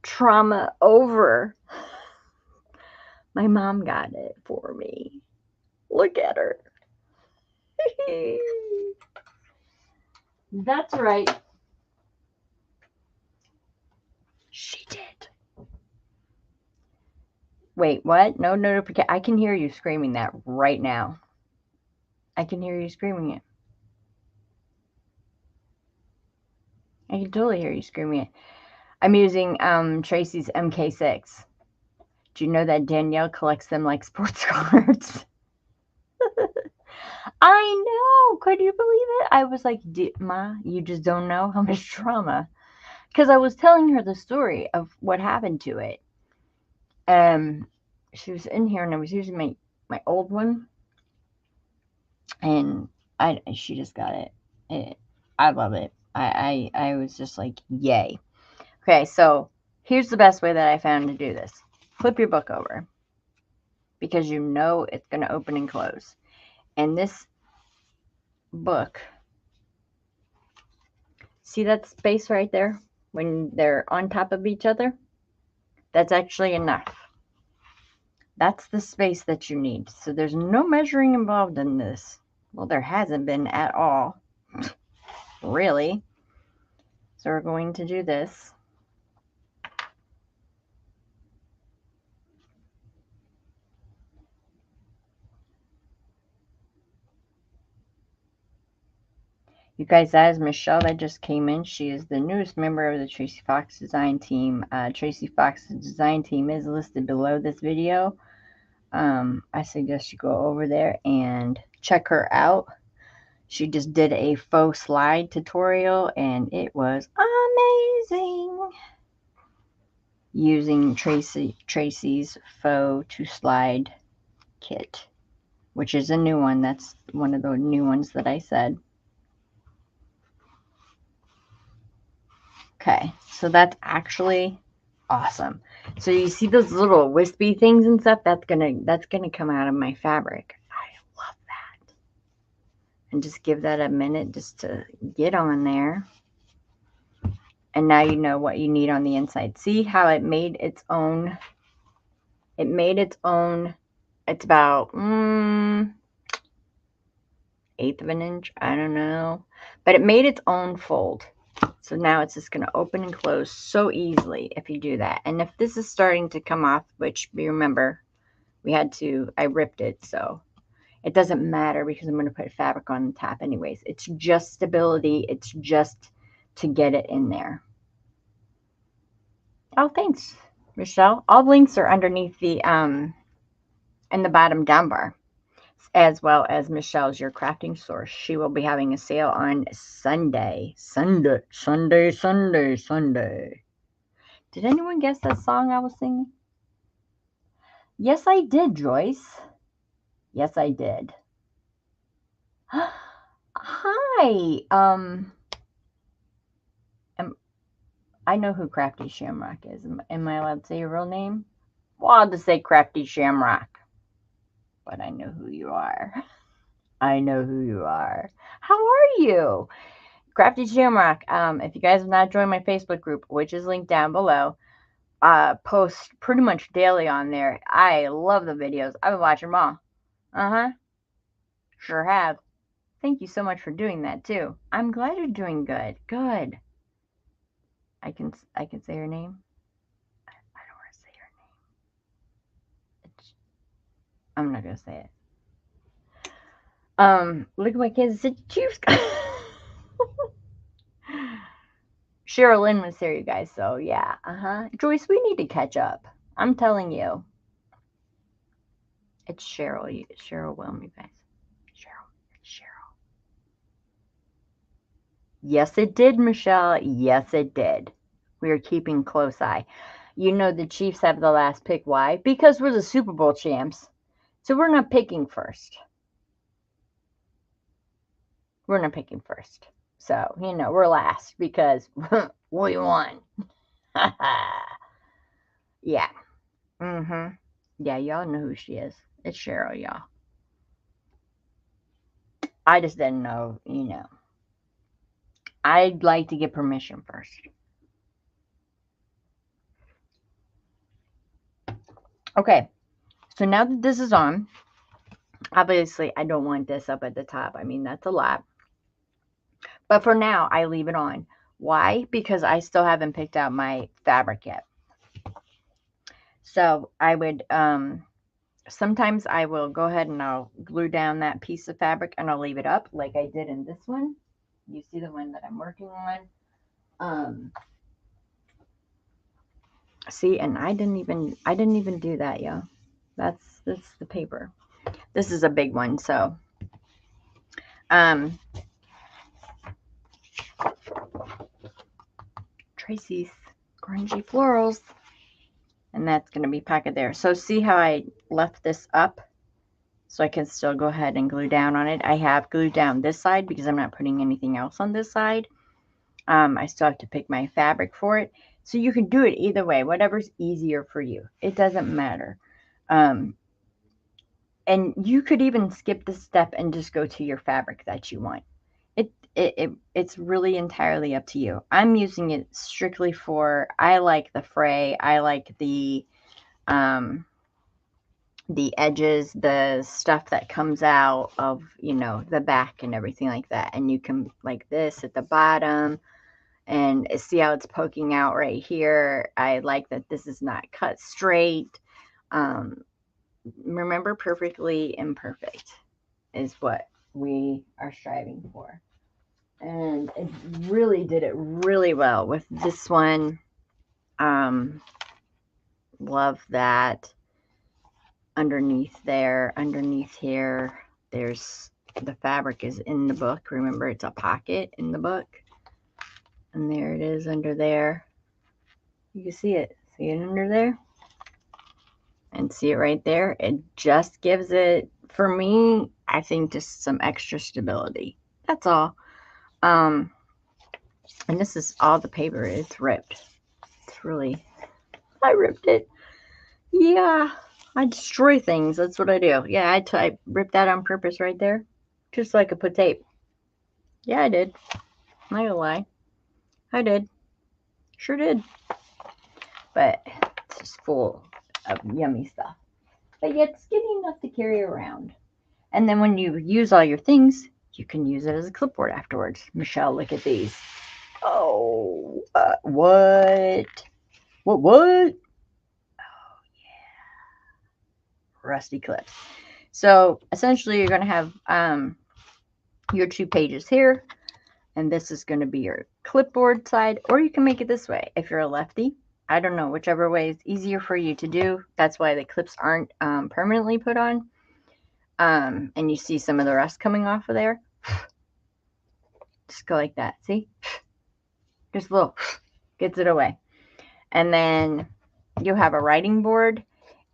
Trauma over. My mom got it for me. Look at her. That's right. She did. Wait, what? No notification. I can hear you screaming that right now. I can hear you screaming it. I can totally hear you screaming it. I'm using Tracie's MK6. Do you know that Danielle collects them like sports cards? I know. Could you believe it? I was like, Ma, you just don't know how much trauma. Because I was telling her the story of what happened to it. She was in here and I was using my old one. And she just got it. I love it. I was just like, yay. Okay, so here's the best way that I found to do this. Flip your book over because you know it's going to open and close. And this book, see that space right there when they're on top of each other? That's actually enough. That's the space that you need. So there's no measuring involved in this. Well, there hasn't been at all, really. So we're going to do this. You guys, that is Michelle that just came in. She is the newest member of the Tracie Fox design team. Tracie Fox's design team is listed below this video. I suggest you go over there and check her out. She just did a faux slide tutorial and it was amazing. Using Tracie's faux to slide kit, which is a new one. That's one of the new ones that I said. Okay, so that's actually awesome. So you see those little wispy things and stuff? That's gonna come out of my fabric. I love that. And just give that a minute just to get on there. And now you know what you need on the inside. See how it made its own? It made its own. It's about 1/8 of an inch. I don't know, but it made its own fold. So now it's just going to open and close so easily if you do that. And if this is starting to come off, which remember, I ripped it, so it doesn't matter because I'm going to put fabric on the top anyways. It's just stability. It's just to get it in there. Oh, thanks, Michelle. All links are underneath the, in the bottom down bar, as well as Michelle's Your Crafting Source. She will be having a sale on Sunday. Sunday. Did anyone guess that song I was singing? Yes, I did, Joyce. Yes, I did. Hi. I know who Crafty Shamrock is. Am I allowed to say your real name? Well, I'll just say Crafty Shamrock. But I know who you are. I know who you are. How are you? Crafty Shamrock. If you guys have not joined my Facebook group, which is linked down below, post pretty much daily on there. I love the videos. I've been watching them all. Uh-huh. Sure have. Thank you so much for doing that too. I'm glad you're doing good. Good. I can say her name. I don't want to say her name. I'm not gonna say it. Look at my kids. Chiefs. Cheryl Lynn was there, you guys. So yeah. Joyce, we need to catch up. I'm telling you. It's Cheryl. Cheryl Wilm, you guys. Cheryl. Yes, it did, Michelle. Yes, it did. We are keeping close eye. You know the Chiefs have the last pick. Why? Because we're the Super Bowl champs. So we're not picking first. We're not picking first. So, we're last because we won. Yeah. Yeah, y'all know who she is. It's Cheryl, y'all. I just didn't know, I'd like to get permission first. Okay. So now that this is on, obviously I don't want this up at the top. I mean, that's a lot. But for now, I leave it on. Why? Because I still haven't picked out my fabric yet. So I would, sometimes I will go ahead and I'll glue down that piece of fabric and I'll leave it up like I did in this one. You see the one that I'm working on. See, and I didn't even do that, y'all. That's the paper. This is a big one, so um Tracie's grungy florals, and that's going to be packet there. So see how I left this up so I can still go ahead and glue down on it. I have glued down this side because I'm not putting anything else on this side. I still have to pick my fabric for it. So you can do it either way, whatever's easier for you. It doesn't matter. Um, and you could even skip this step and just go to your fabric that you want. It's really entirely up to you. I'm using it strictly for, I like the fray. I like the edges, the stuff that comes out of, the back and everything like that. And you can, like this at the bottom, and see how it's poking out right here. I like that this is not cut straight. Remember, perfectly imperfect is what we are striving for. And it really did it really well with this one. Love that. Underneath there, underneath here, there's the fabric is in the book. Remember, it's a pocket in the book. And there it is under there. You can see it. See it under there? And see it right there? It just gives it, for me, I think just some extra stability. That's all. And this is all the paper. It's ripped. It's really, I ripped it. Yeah, I destroy things. That's what I do. Yeah, I ripped that on purpose right there. Just so I could put tape. Yeah, I did. I'm not gonna lie. I did. Sure did. But it's just full of yummy stuff. But yet it's getting enough to carry around. And then when you use all your things, you can use it as a clipboard afterwards. Michelle, look at these. Oh, what? What? Oh, yeah. Rusty clips. So essentially you're going to have your 2 pages here, and this is going to be your clipboard side, or you can make it this way if you're a lefty. I don't know, whichever way is easier for you to do. That's why the clips aren't permanently put on. And you see some of the rust coming off of there. Just go like that, see? Just a little, gets it away. And then you'll have a writing board,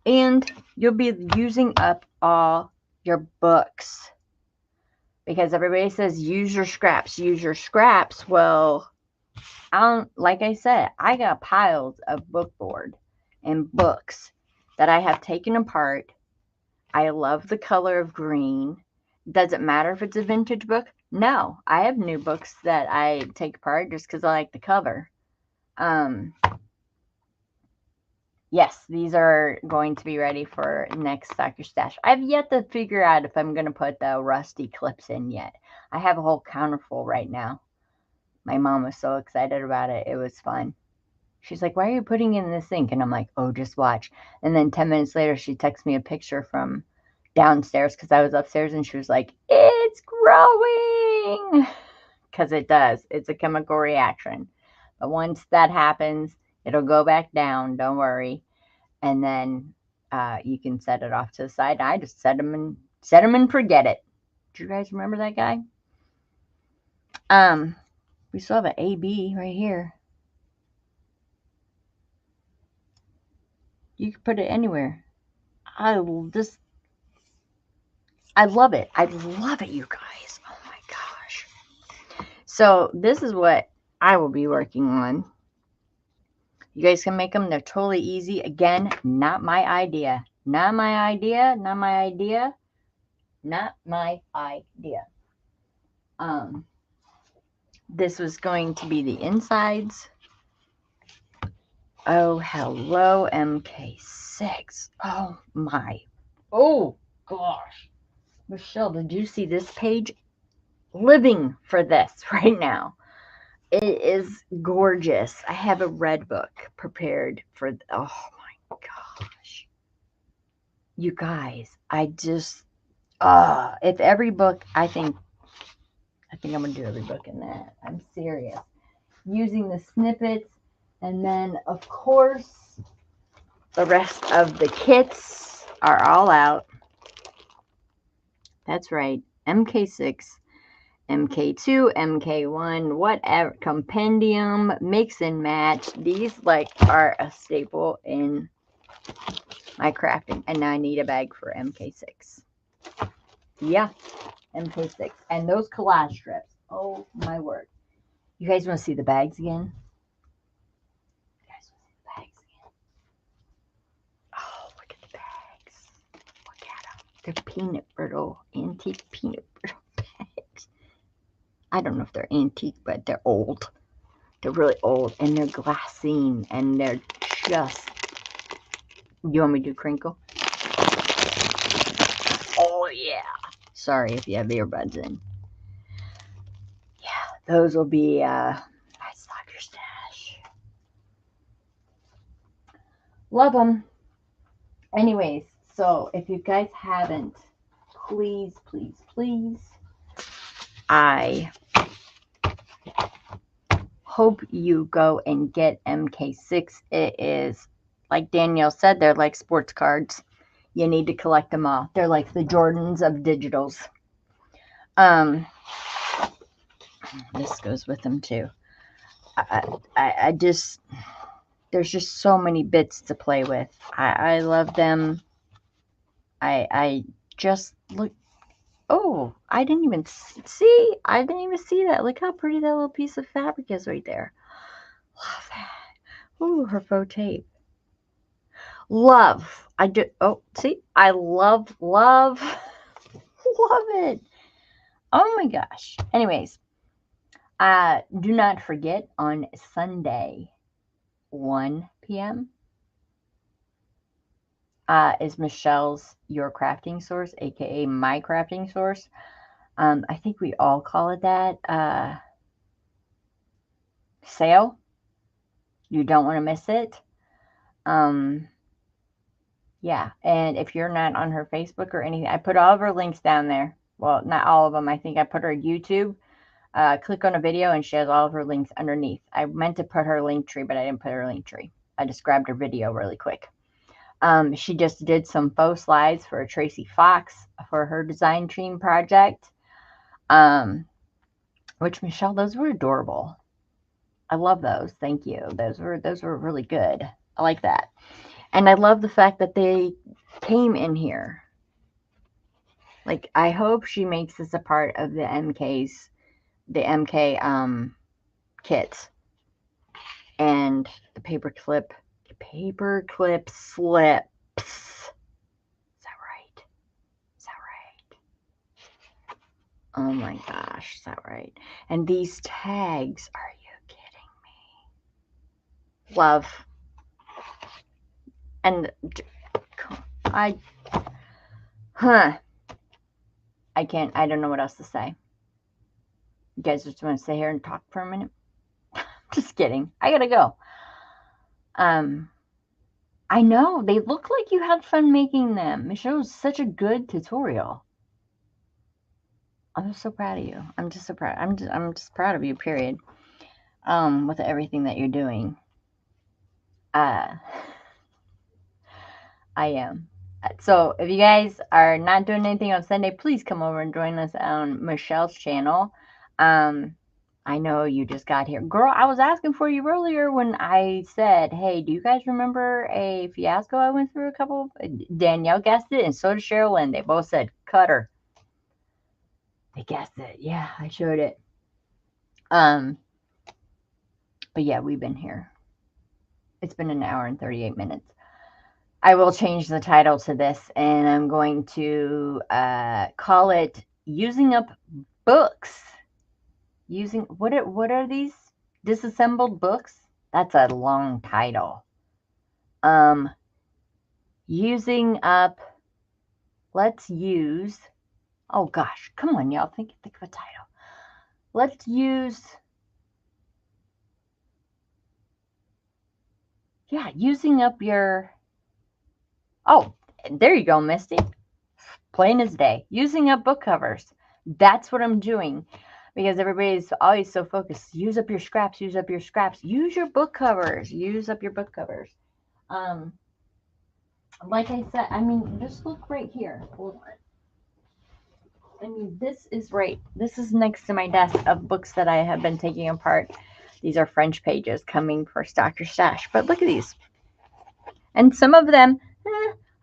and you'll be using up all your books. Because everybody says, use your scraps, use your scraps. Well, like I said, I got piles of book board and books that I have taken apart. I love the color of green. Does it matter if it's a vintage book? No, I have new books that I take apart just because I like the cover. Yes, these are going to be ready for next Stock Your Stash. I've yet to figure out if I'm going to put the rusty clips in yet. I have a whole counter full right now. My mom was so excited about it. It was fun. She's like, why are you putting it in the sink? And I'm like, oh, just watch. And then 10 minutes later, she texts me a picture from downstairs because I was upstairs, and she was like, it's growing. Because it does. It's a chemical reaction. But once that happens, it'll go back down. Don't worry. And then you can set it off to the side. I just set them and forget it. Do you guys remember that guy? We still have an AB right here. You can put it anywhere. I love it. I love it, you guys. Oh my gosh. So this is what I will be working on. You guys can make them. They're totally easy. Again, not my idea. Not my idea. Not my idea. Not my idea. This was going to be the insides. Oh, hello, MK6. Oh my. Oh gosh. Michelle, did you see this page? Living for this right now. It is gorgeous. I have a red book prepared for, oh my gosh. You guys, I just, if every book, I think I'm going to do every book in that. I'm serious. Using the snippets, And then, of course, the rest of the kits are all out. That's right. MK6, MK2, MK1, whatever. Compendium, mix and match. These, like, are a staple in my crafting. And now I need a bag for MK6. Yeah, MK6. And those collage strips. Oh, my word. You guys want to see the bags again? You guys want to see the bags again? Oh, look at the bags. Look at them. They're peanut brittle, antique peanut brittle bags. I don't know if they're antique, but they're old. They're really old, and they're glassine, and they're just... You want me to do crinkle? Oh, yeah. Sorry if you have earbuds in. Yeah, those will be nice off your stash. Love them. Anyways, so if you guys haven't, please, please, please, I hope you go and get MK6. It is, like Danielle said, they're like sports cards. You need to collect them all. They're like the Jordans of digitals. This goes with them too. I just, there's just so many bits to play with. I love them. I just look. Oh, I didn't even see. I didn't even see that. Look how pretty that little piece of fabric is right there. Love that. Ooh, her faux tape. Love. I do. Oh, see, I love it. Oh my gosh. Anyways, do not forget on Sunday, 1 p.m. Is Michelle's Your Crafting Source, aka My Crafting Source. I think we all call it that. Sale. You don't want to miss it. Yeah, and if you're not on her Facebook or anything, I put all of her links down there. Well, not all of them. I think I put her YouTube. Click on a video and she has all of her links underneath. I meant to put her link tree, but I didn't put her link tree. I just grabbed her video really quick. She just did some faux slides for a Tracie Fox for her design team project. Which, Michelle, those were adorable. I love those. Thank you. Those were really good. I like that. And I love the fact that they came in here. Like, I hope she makes this a part of the MK kits. And the paperclip slips. Is that right? Is that right? Oh my gosh, is that right? And these tags, are you kidding me? Love. And I don't know what else to say. You guys just want to sit here and talk for a minute? Just kidding. I gotta go. I know, they look like you had fun making them. Michelle was such a good tutorial. I'm so proud of you. I'm just so proud. I'm just proud of you, period. With everything that you're doing. I am. So if you guys are not doing anything on Sunday, please come over and join us on Michelle's channel. I know you just got here. Girl, I was asking for you earlier when I said, hey, do you guys remember a fiasco I went through a couple? Danielle guessed it, and so did Cheryl Lynn. They both said, cut her. They guessed it. Yeah, I showed it. But yeah, we've been here. It's been an hour and 38 minutes. I will change the title to this, and I'm going to call it Using Up Books. What are these? Disassembled books? That's a long title. Using up. Let's use. Oh gosh, come on, y'all. Think of a title. Let's use. Yeah, using up your. Oh, there you go, Misty. Plain as day. Using up book covers. That's what I'm doing. because everybody's always so focused. Use up your scraps, use up your scraps. Use your book covers. Use up your book covers. Um, like I said, I mean, just look right here. Hold on. I mean, this is right. This is next to my desk of books that I have been taking apart. These are French pages coming for Stock Your Stash. But look at these. And some of them,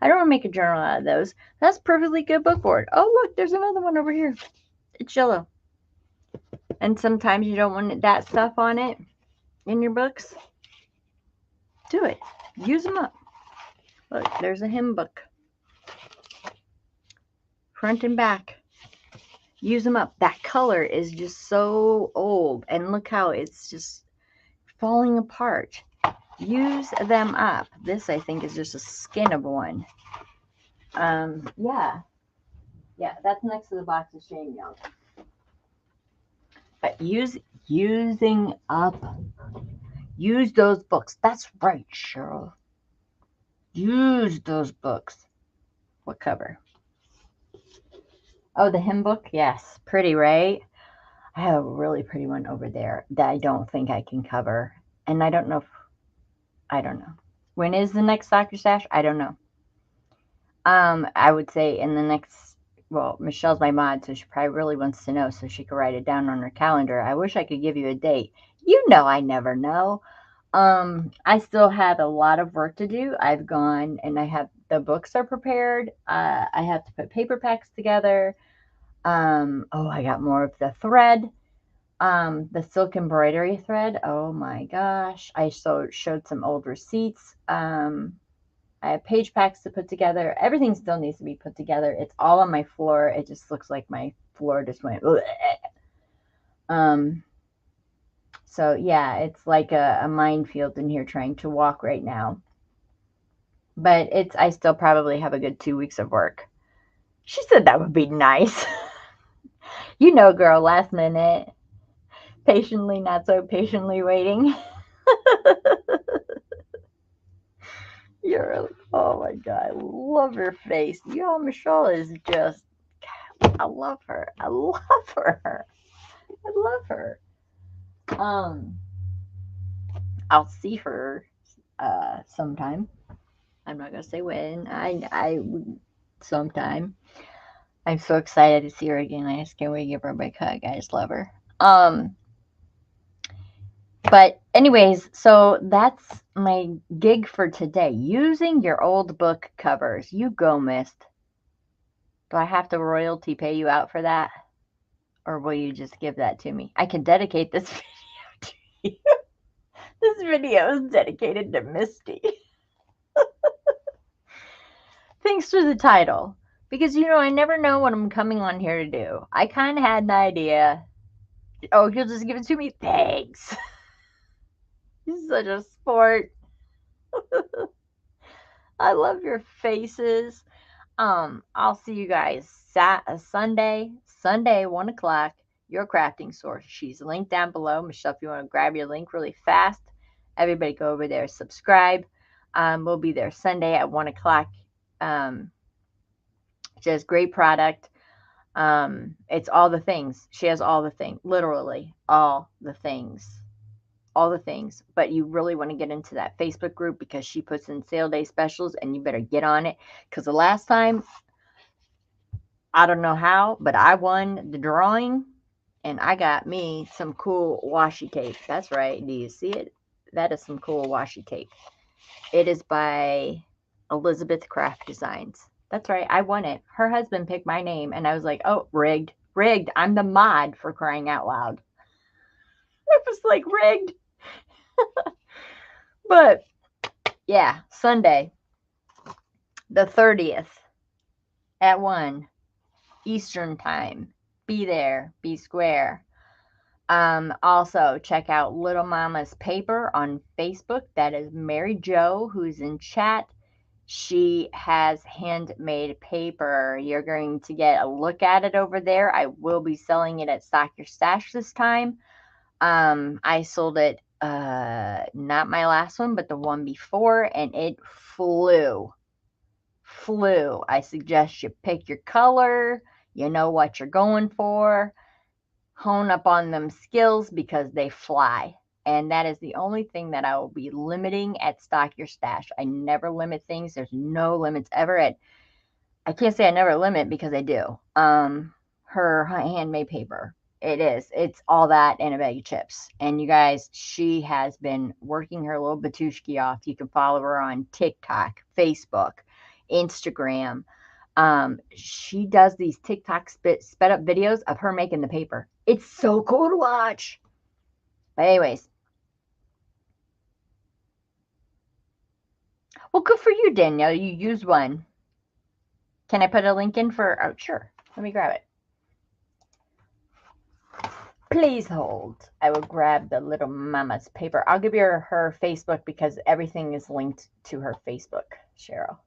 I don't want to make a journal out of those. That's perfectly good book board. Oh, look, there's another one over here. It's yellow. And sometimes you don't want that stuff on it in your books. Do it. Use them up. Look, there's a hymn book. Front and back. Use them up. That color is just so old. And look how it's just falling apart. Use them up. This, I think, is just a skin of one. Yeah. Yeah, that's next to the box of Shane Young. But using up. Use those books. That's right, Cheryl. Use those books. What cover? Oh, the hymn book? Yes. Pretty, right? I have a really pretty one over there that I don't think I can cover. And I don't know if, I don't know. When is the next Stock Your Stash? I don't know. I would say in the next, well, Michelle's my mod, so she probably really wants to know so she could write it down on her calendar. I wish I could give you a date. You know I never know. I still have a lot of work to do. I've gone and I have the books are prepared. I have to put paper packs together. Oh, I got more of the thread. The silk embroidery thread. Oh my gosh. I showed some old receipts. I have page packs to put together. Everything still needs to be put together. It's all on my floor. It just looks like my floor just went. Bleh. So yeah, it's like a minefield in here trying to walk right now. But I still probably have a good 2 weeks of work. She said that would be nice. You know, girl, last minute. Patiently, not so patiently waiting. Oh my God, I love her face. Michelle is just, I love her. I love her. I love her. Um, I'll see her sometime. I'm not gonna say when. I sometime. I'm so excited to see her again. I just can't wait to give her a big hug. I just love her. But anyways, so that's my gig for today. Using your old book covers. You go, Mist. Do I have to royalty pay you out for that? Or will you just give that to me? I can dedicate this video to you. This video is dedicated to Misty. Thanks for the title. Because, I never know what I'm coming on here to do. I kind of had an idea. Oh, you'll just give it to me? Thanks. You're such a sport. I love your faces. I'll see you guys Sunday, 1 o'clock, your crafting source. She's linked down below. Michelle, if you want to grab your link really fast, everybody go over there, subscribe. We'll be there Sunday at 1 o'clock. She has great product. It's all the things. She has all the things, literally all the things. All the things, but you really want to get into that Facebook group because she puts in sale day specials and you better get on it because the last time, I don't know how, but I won the drawing and I got me some cool washi tape. That's right. Do you see it? That is some cool washi tape. It is by Elizabeth Craft Designs. That's right. I won it. Her husband picked my name and I was like, oh, rigged. I'm the mod, for crying out loud. I was like, rigged. But yeah, Sunday, the 30th at 1 Eastern time. Be there, be square. Also, check out Little Mama's Paper on Facebook. That is Mary Jo, who's in chat. She has handmade paper. You're going to get a look at it over there. I will be selling it at Stock Your Stash this time. I sold it, not my last one, but the one before, and it flew. I suggest you pick your color. You know what you're going for. hone up on them skills because they fly. And that is the only thing that I will be limiting at Stock Your Stash. I never limit things. There's no limits ever at, I can't say I never limit because I do. Her handmade paper. It is. It's all that and a bag of chips. And you guys, she has been working her little batushki off. You can follow her on TikTok, Facebook, Instagram. She does these TikTok sped up videos of her making the paper. It's so cool to watch. But anyways, well, good for you, Danielle. You used one. Can I put a link in for? Oh, sure. Let me grab it. Please hold. I will grab the little mama's paper. I'll give you her Facebook because everything is linked to her Facebook, Cheryl.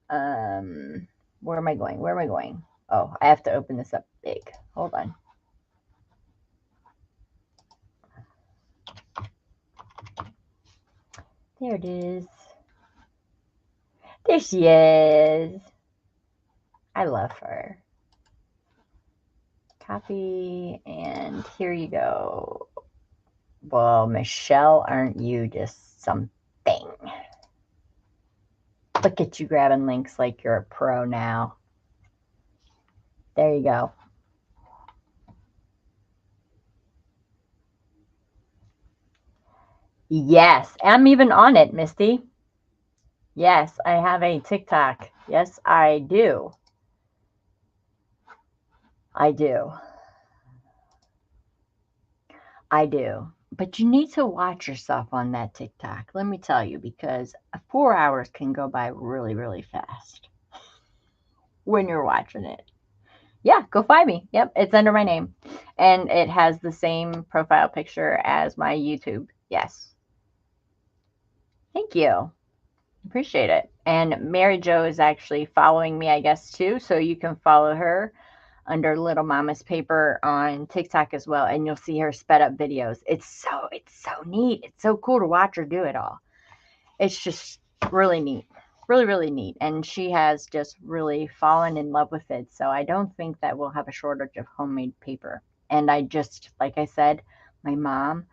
Where am I going? Where am I going? Oh, I have to open this up big. Hold on. There it is. There she is. I love her. Copy, and here you go. Well, Michelle, aren't you just something? Look at you grabbing links like you're a pro now. There you go. Yes, I'm even on it, Misty. Yes, I have a TikTok. Yes, I do. I do. I do. But you need to watch yourself on that TikTok. Let me tell you, because 4 hours can go by really, really fast when you're watching it. Yeah, go find me. Yep, it's under my name. And it has the same profile picture as my YouTube. Yes. Thank you. Appreciate it. And Mary Jo is actually following me, I guess, too. So you can follow her under Little Mama's Paper on TikTok as well. And you'll see her sped up videos. It's so neat. It's so cool to watch her do it all. It's just really neat. Really, really neat. And she has just really fallen in love with it. So I don't think that we'll have a shortage of homemade paper. And I just, like I said, my mom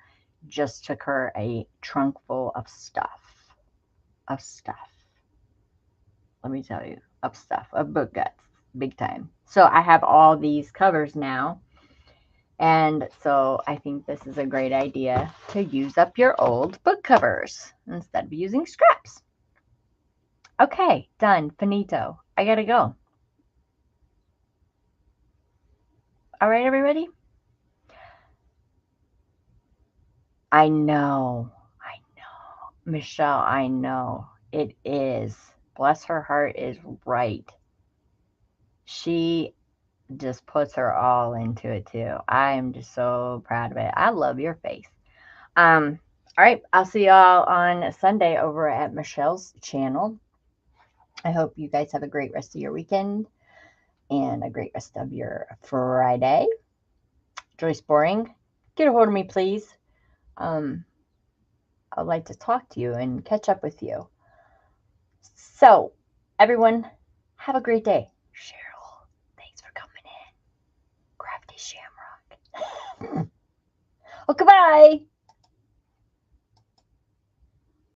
just took her a trunk full of stuff. Let me tell you, of book guts, big time. So I have all these covers now. And so I think this is a great idea to use up your old book covers instead of using scraps. Okay, done. Finito. I gotta go. All right, everybody? I know. Michelle, I know. It is. Bless her heart is right. She just puts her all into it too. I am just so proud of it. I love your face. All right, I'll see y'all on Sunday over at Michelle's channel. I hope you guys have a great rest of your weekend and a great rest of your Friday. Joyce Boring, get a hold of me, please. I'd like to talk to you and catch up with you. So, everyone, have a great day. Cheryl, thanks for coming in. Crafty Shamrock. Oh, goodbye.